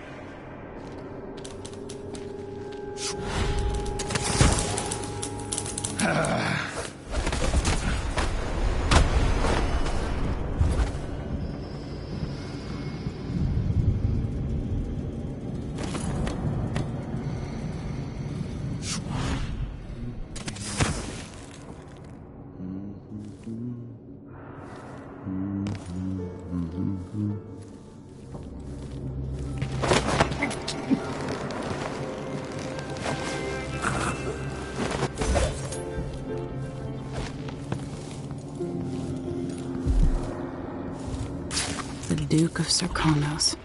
The Duke of Serkonos.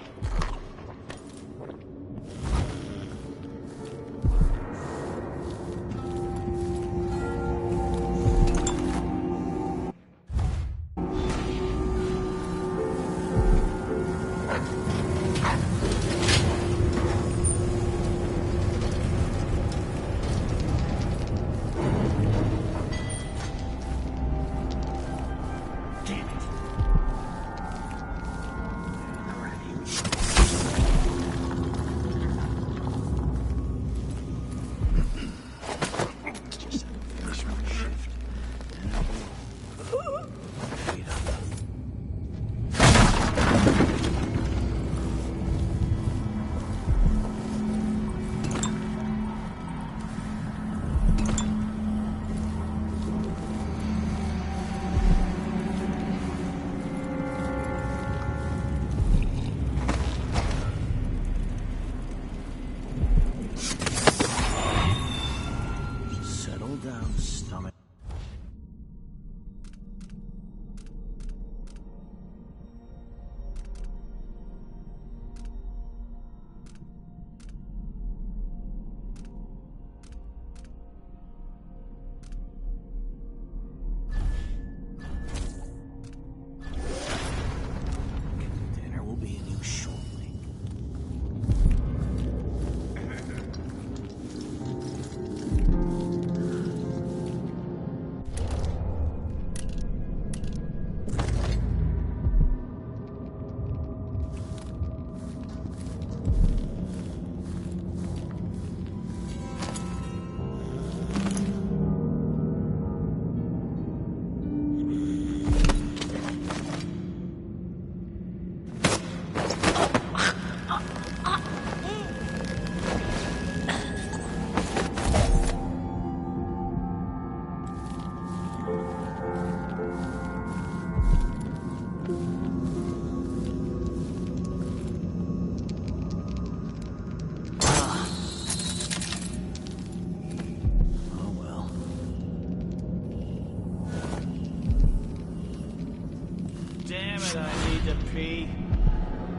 me.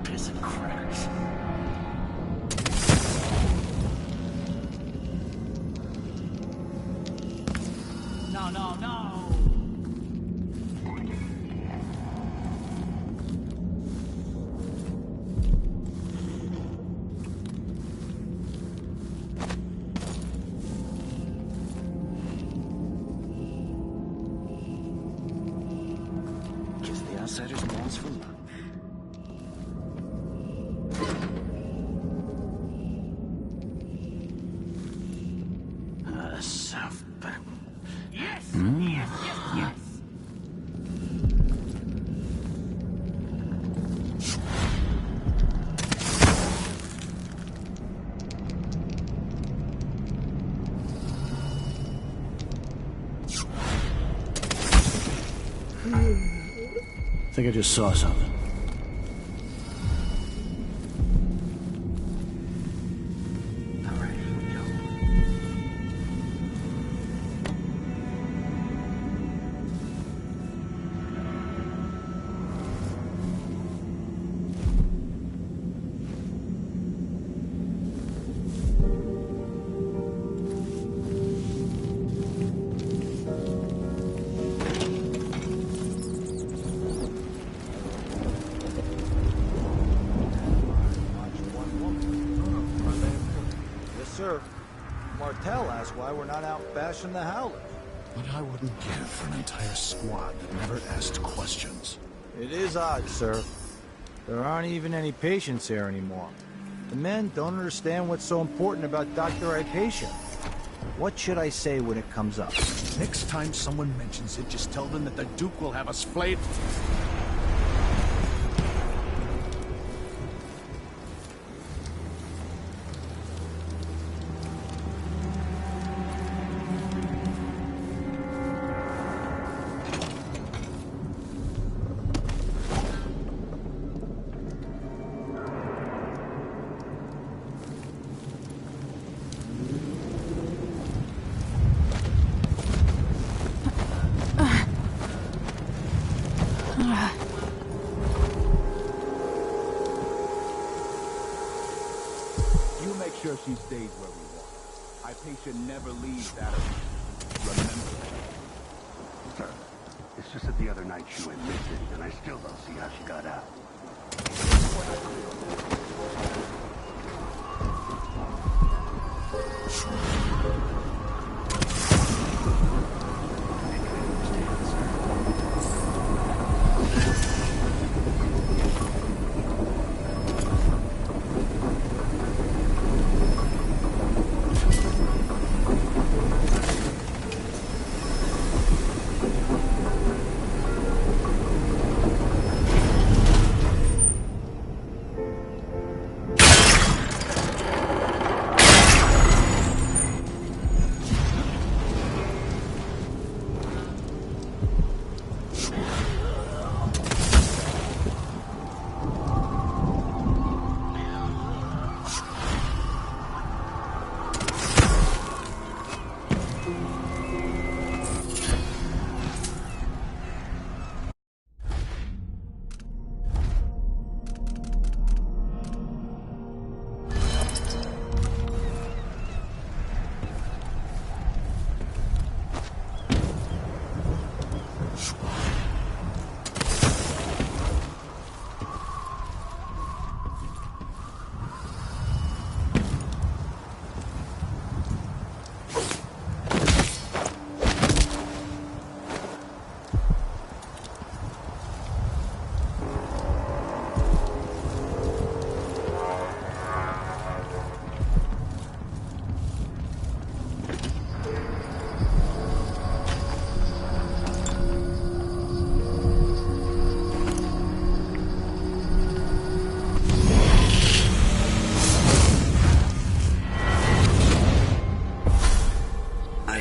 Piss and crackers. No, no, no! Kiss the outsiders' balls for luck. South back. Yes! Yes, yes, yes! I think I just saw something. All right, here we go. Yes, sir. Martel asked why we're not out bashing the Howlers. What I wouldn't give for an entire squad that never asked questions. It is odd, sir. There aren't even any patients here anymore. The men don't understand what's so important about Dr. Hypatia. What should I say when it comes up? Next time someone mentions it, just tell them that the Duke will have us flayed. You make sure she stays where we want her. Hypatia never leaves out of here. Remember that. Sir, it's just that the other night she went missing, and I still don't see how she got out.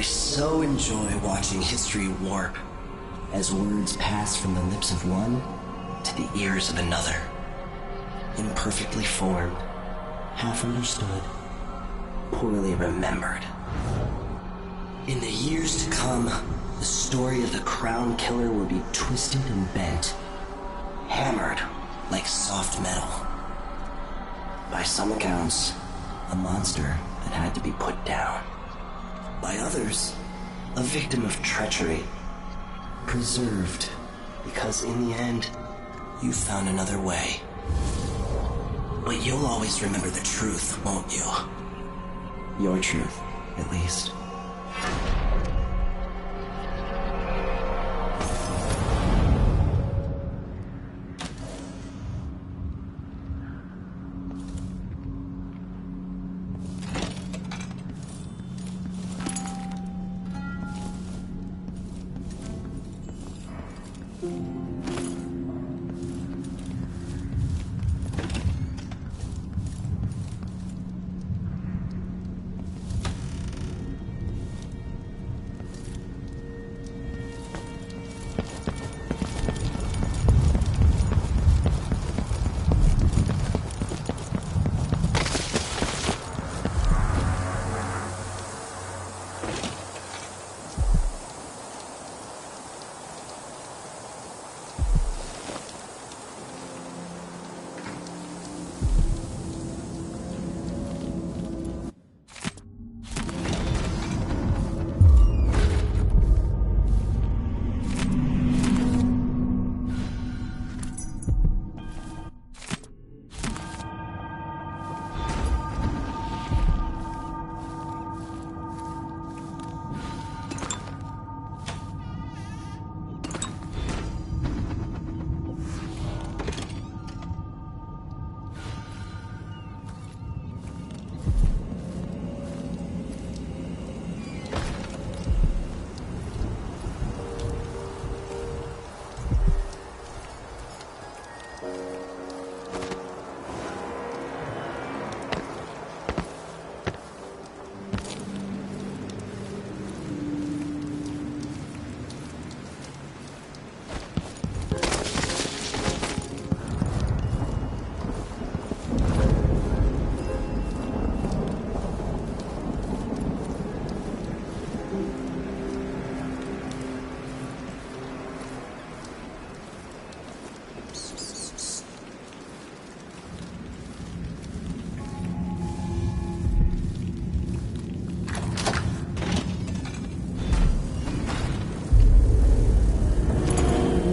So enjoy watching history warp as words pass from the lips of one to the ears of another. Imperfectly formed, half understood, poorly remembered. In the years to come, the story of the Crown Killer will be twisted and bent, hammered like soft metal. By some accounts, a monster that had to be put down. By others, a victim of treachery. Preserved, because in the end, you found another way. But you'll always remember the truth, won't you? Your truth, at least.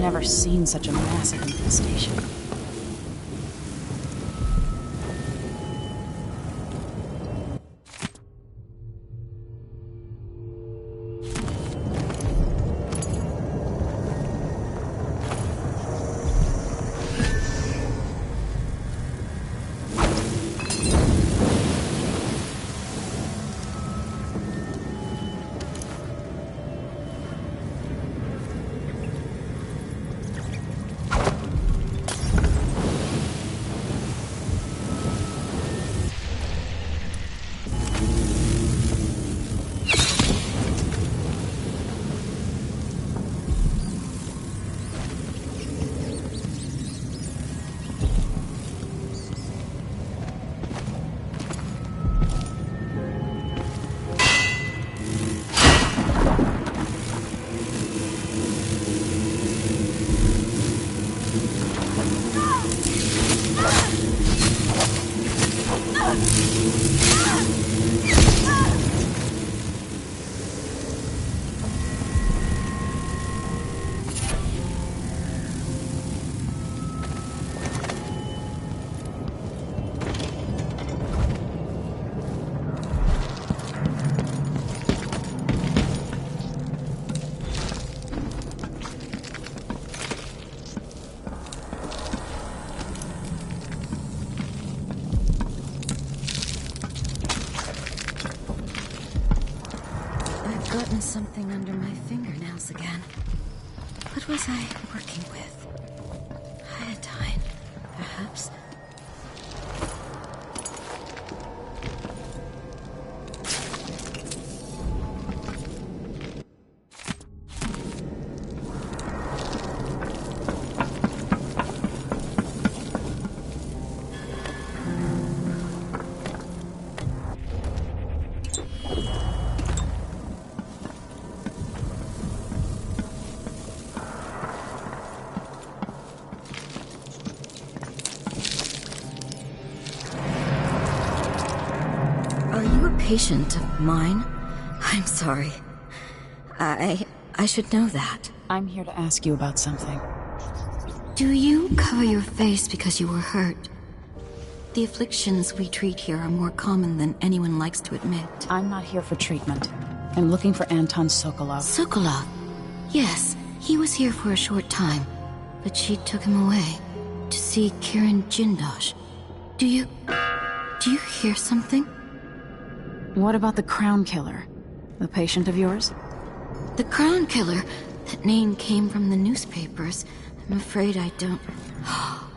Never seen such a massive infestation. Something under my fingernails again. What was I working with? Iodine, perhaps? patient of mine? I'm sorry. I should know that. I'm here to ask you about something. Do you cover your face because you were hurt? The afflictions we treat here are more common than anyone likes to admit. I'm not here for treatment. I'm looking for Anton Sokolov. Sokolov? Yes, he was here for a short time, but she took him away to see Kirin Jindosh. Do you hear something? What about the Crown Killer? The patient of yours? The Crown Killer? That name came from the newspapers. I'm afraid I don't...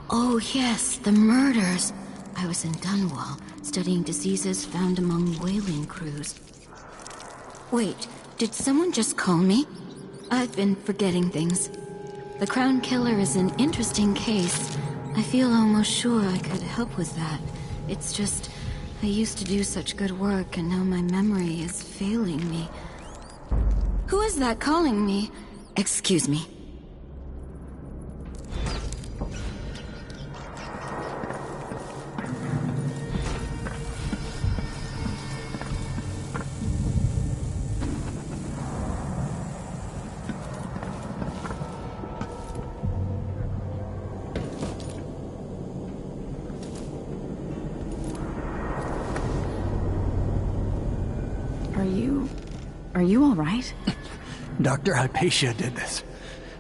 Oh yes, the murders. I was in Dunwall, studying diseases found among whaling crews. Wait, did someone just call me? I've been forgetting things. The Crown Killer is an interesting case. I feel almost sure I could help with that. It's just, I used to do such good work and now my memory is failing me. Who is that calling me? Excuse me. Are you all right? Dr. Hypatia did this.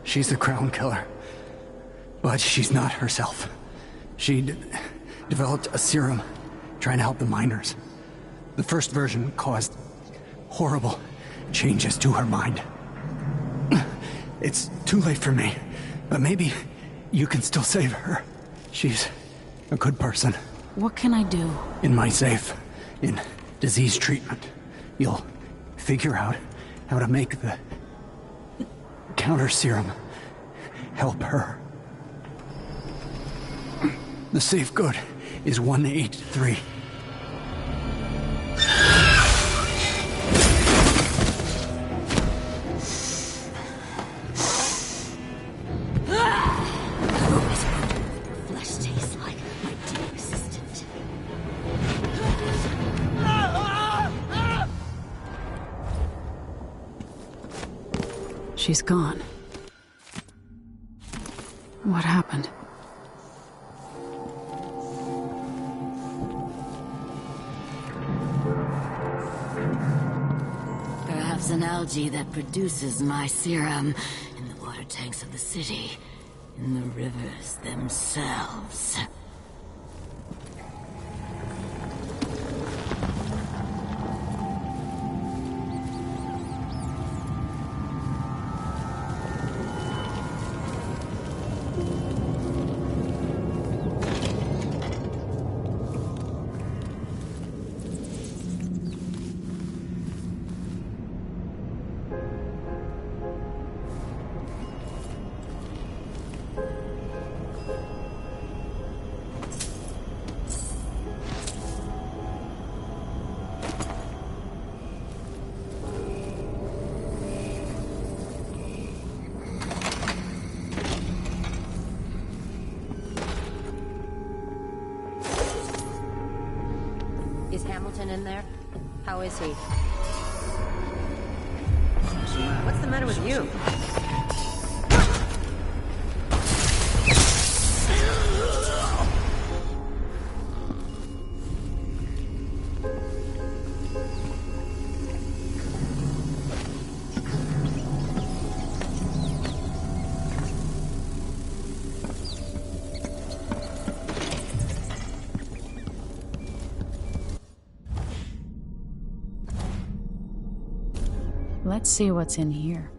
She's the Crown Killer. But she's not herself. She developed a serum trying to help the miners. The first version caused horrible changes to her mind. It's too late for me, but maybe you can still save her. She's a good person. What can I do? In my safe, in disease treatment, you'll figure out how to make the counter serum help her. The safe code is 183. She's gone. What happened? Perhaps an algae that produces my serum in the water tanks of the city, in the rivers themselves. Is Hamilton in there? How is he? What's the matter with you? Let's see what's in here.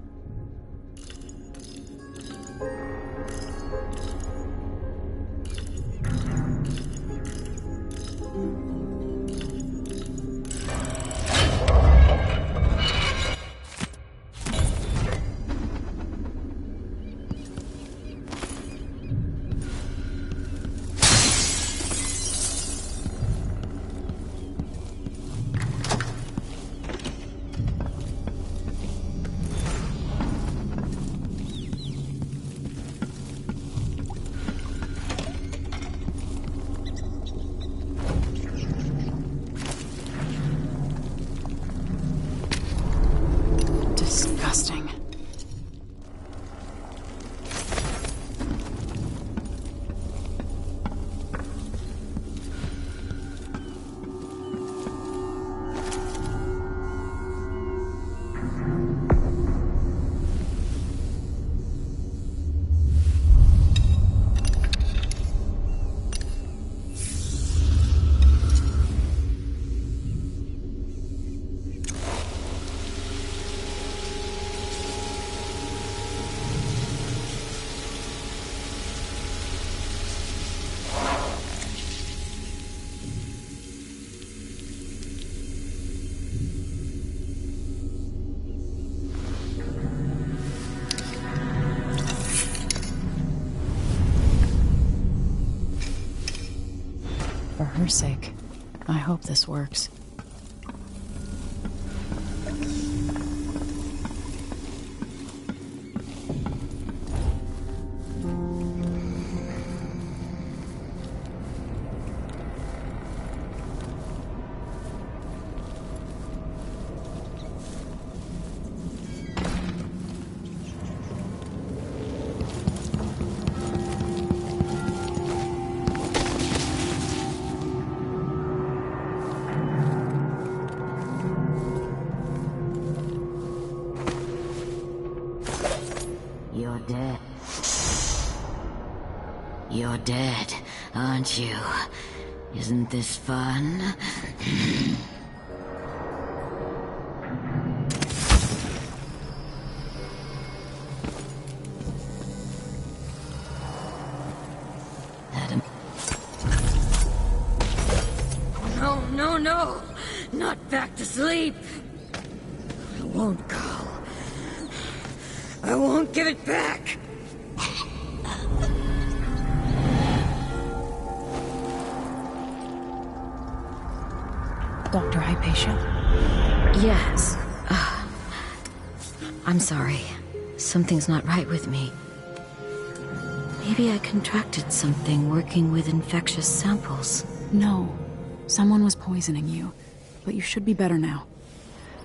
her sake, I hope this works. You're dead. You're dead, aren't you? Isn't this fun? No, no, no! Not back to sleep! I won't go. I won't give it back! Dr. Hypatia? Yes. I'm sorry. Something's not right with me. Maybe I contracted something working with infectious samples. No. Someone was poisoning you. But you should be better now.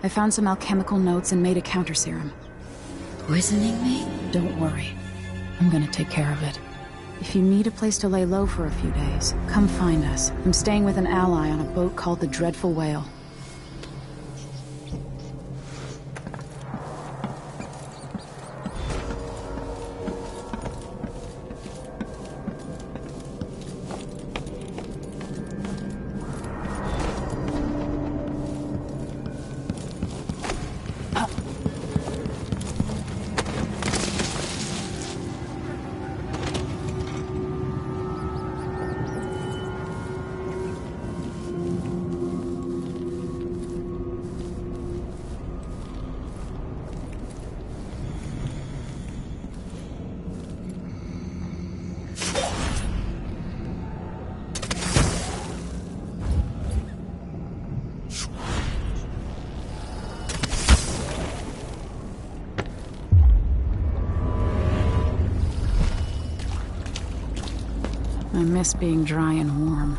I found some alchemical notes and made a counter serum. Poisoning me? Don't worry. I'm gonna take care of it. If you need a place to lay low for a few days, come find us. I'm staying with an ally on a boat called the Dreadful Whale. I miss being dry and warm.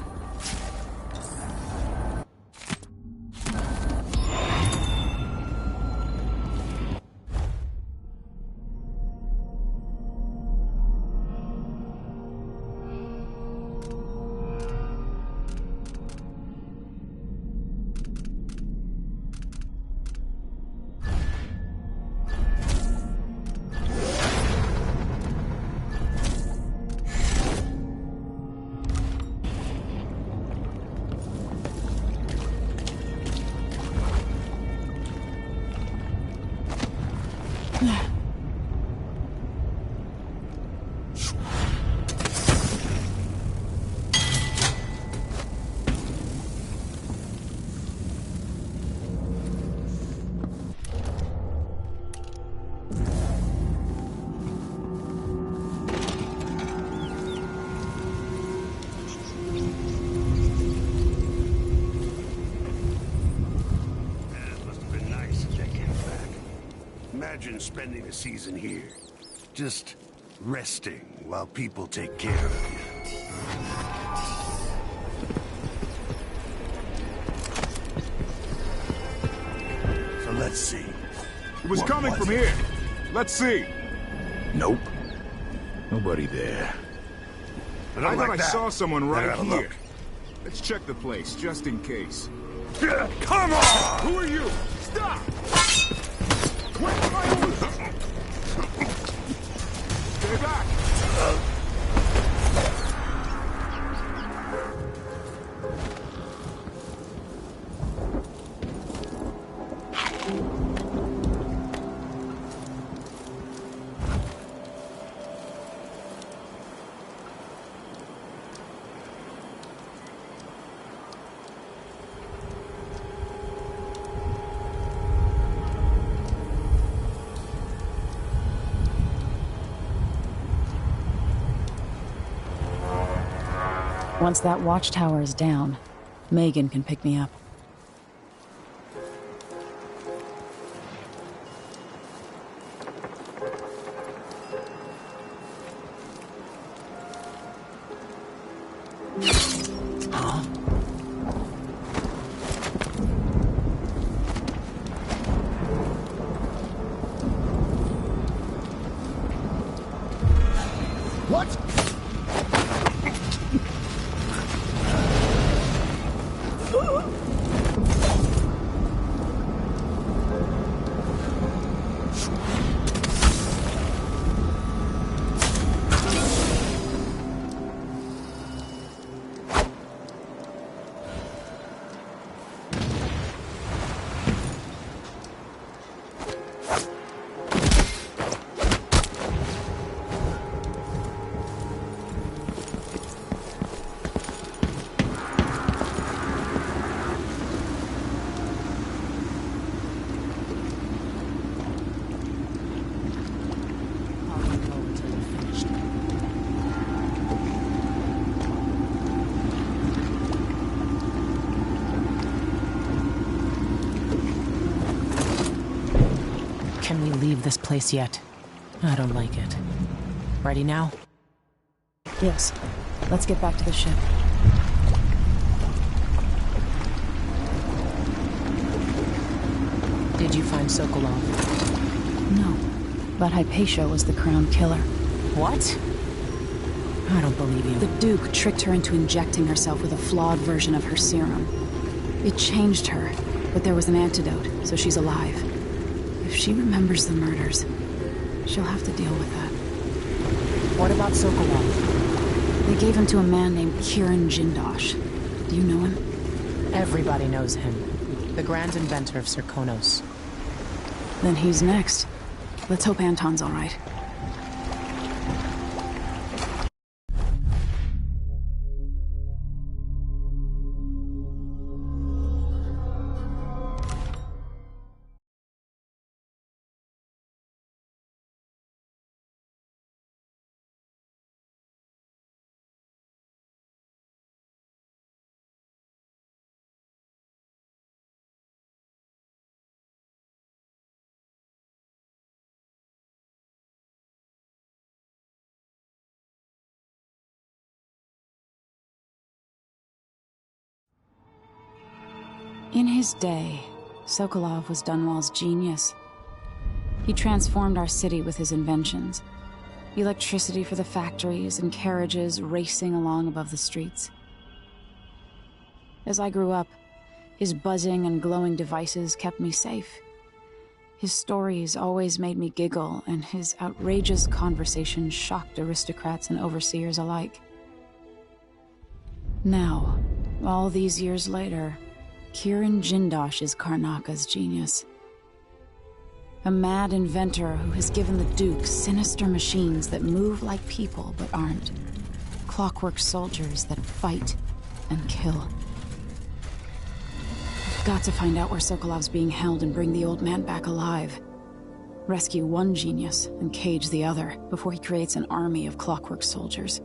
Imagine spending a season here, just resting while people take care of you. So let's see. It was coming from here. Let's see. Nope. Nobody there. I thought I saw someone right here. Let's check the place, just in case. Come on! Who are you? Stop! Stay back! Once that watchtower is down, Megan can pick me up. Can we leave this place yet? I don't like it. Ready now? Yes. Let's get back to the ship. Did you find Sokolov? No. But Hypatia was the crown killer. What? I don't believe you. The Duke tricked her into injecting herself with a flawed version of her serum. It changed her, but there was an antidote, so she's alive. If she remembers the murders, she'll have to deal with that. What about Sokolov? They gave him to a man named Kiran Jindosh. Do you know him? Everybody knows him. The grand inventor of Serkonos. Then he's next. Let's hope Anton's all right. In his day, Sokolov was Dunwall's genius. He transformed our city with his inventions. Electricity for the factories and carriages racing along above the streets. As I grew up, his buzzing and glowing devices kept me safe. His stories always made me giggle, and his outrageous conversations shocked aristocrats and overseers alike. Now, all these years later, Kiran Jindosh is Karnaka's genius. A mad inventor who has given the Duke sinister machines that move like people but aren't. Clockwork soldiers that fight and kill. I've got to find out where Sokolov's being held and bring the old man back alive. Rescue one genius and cage the other before he creates an army of clockwork soldiers.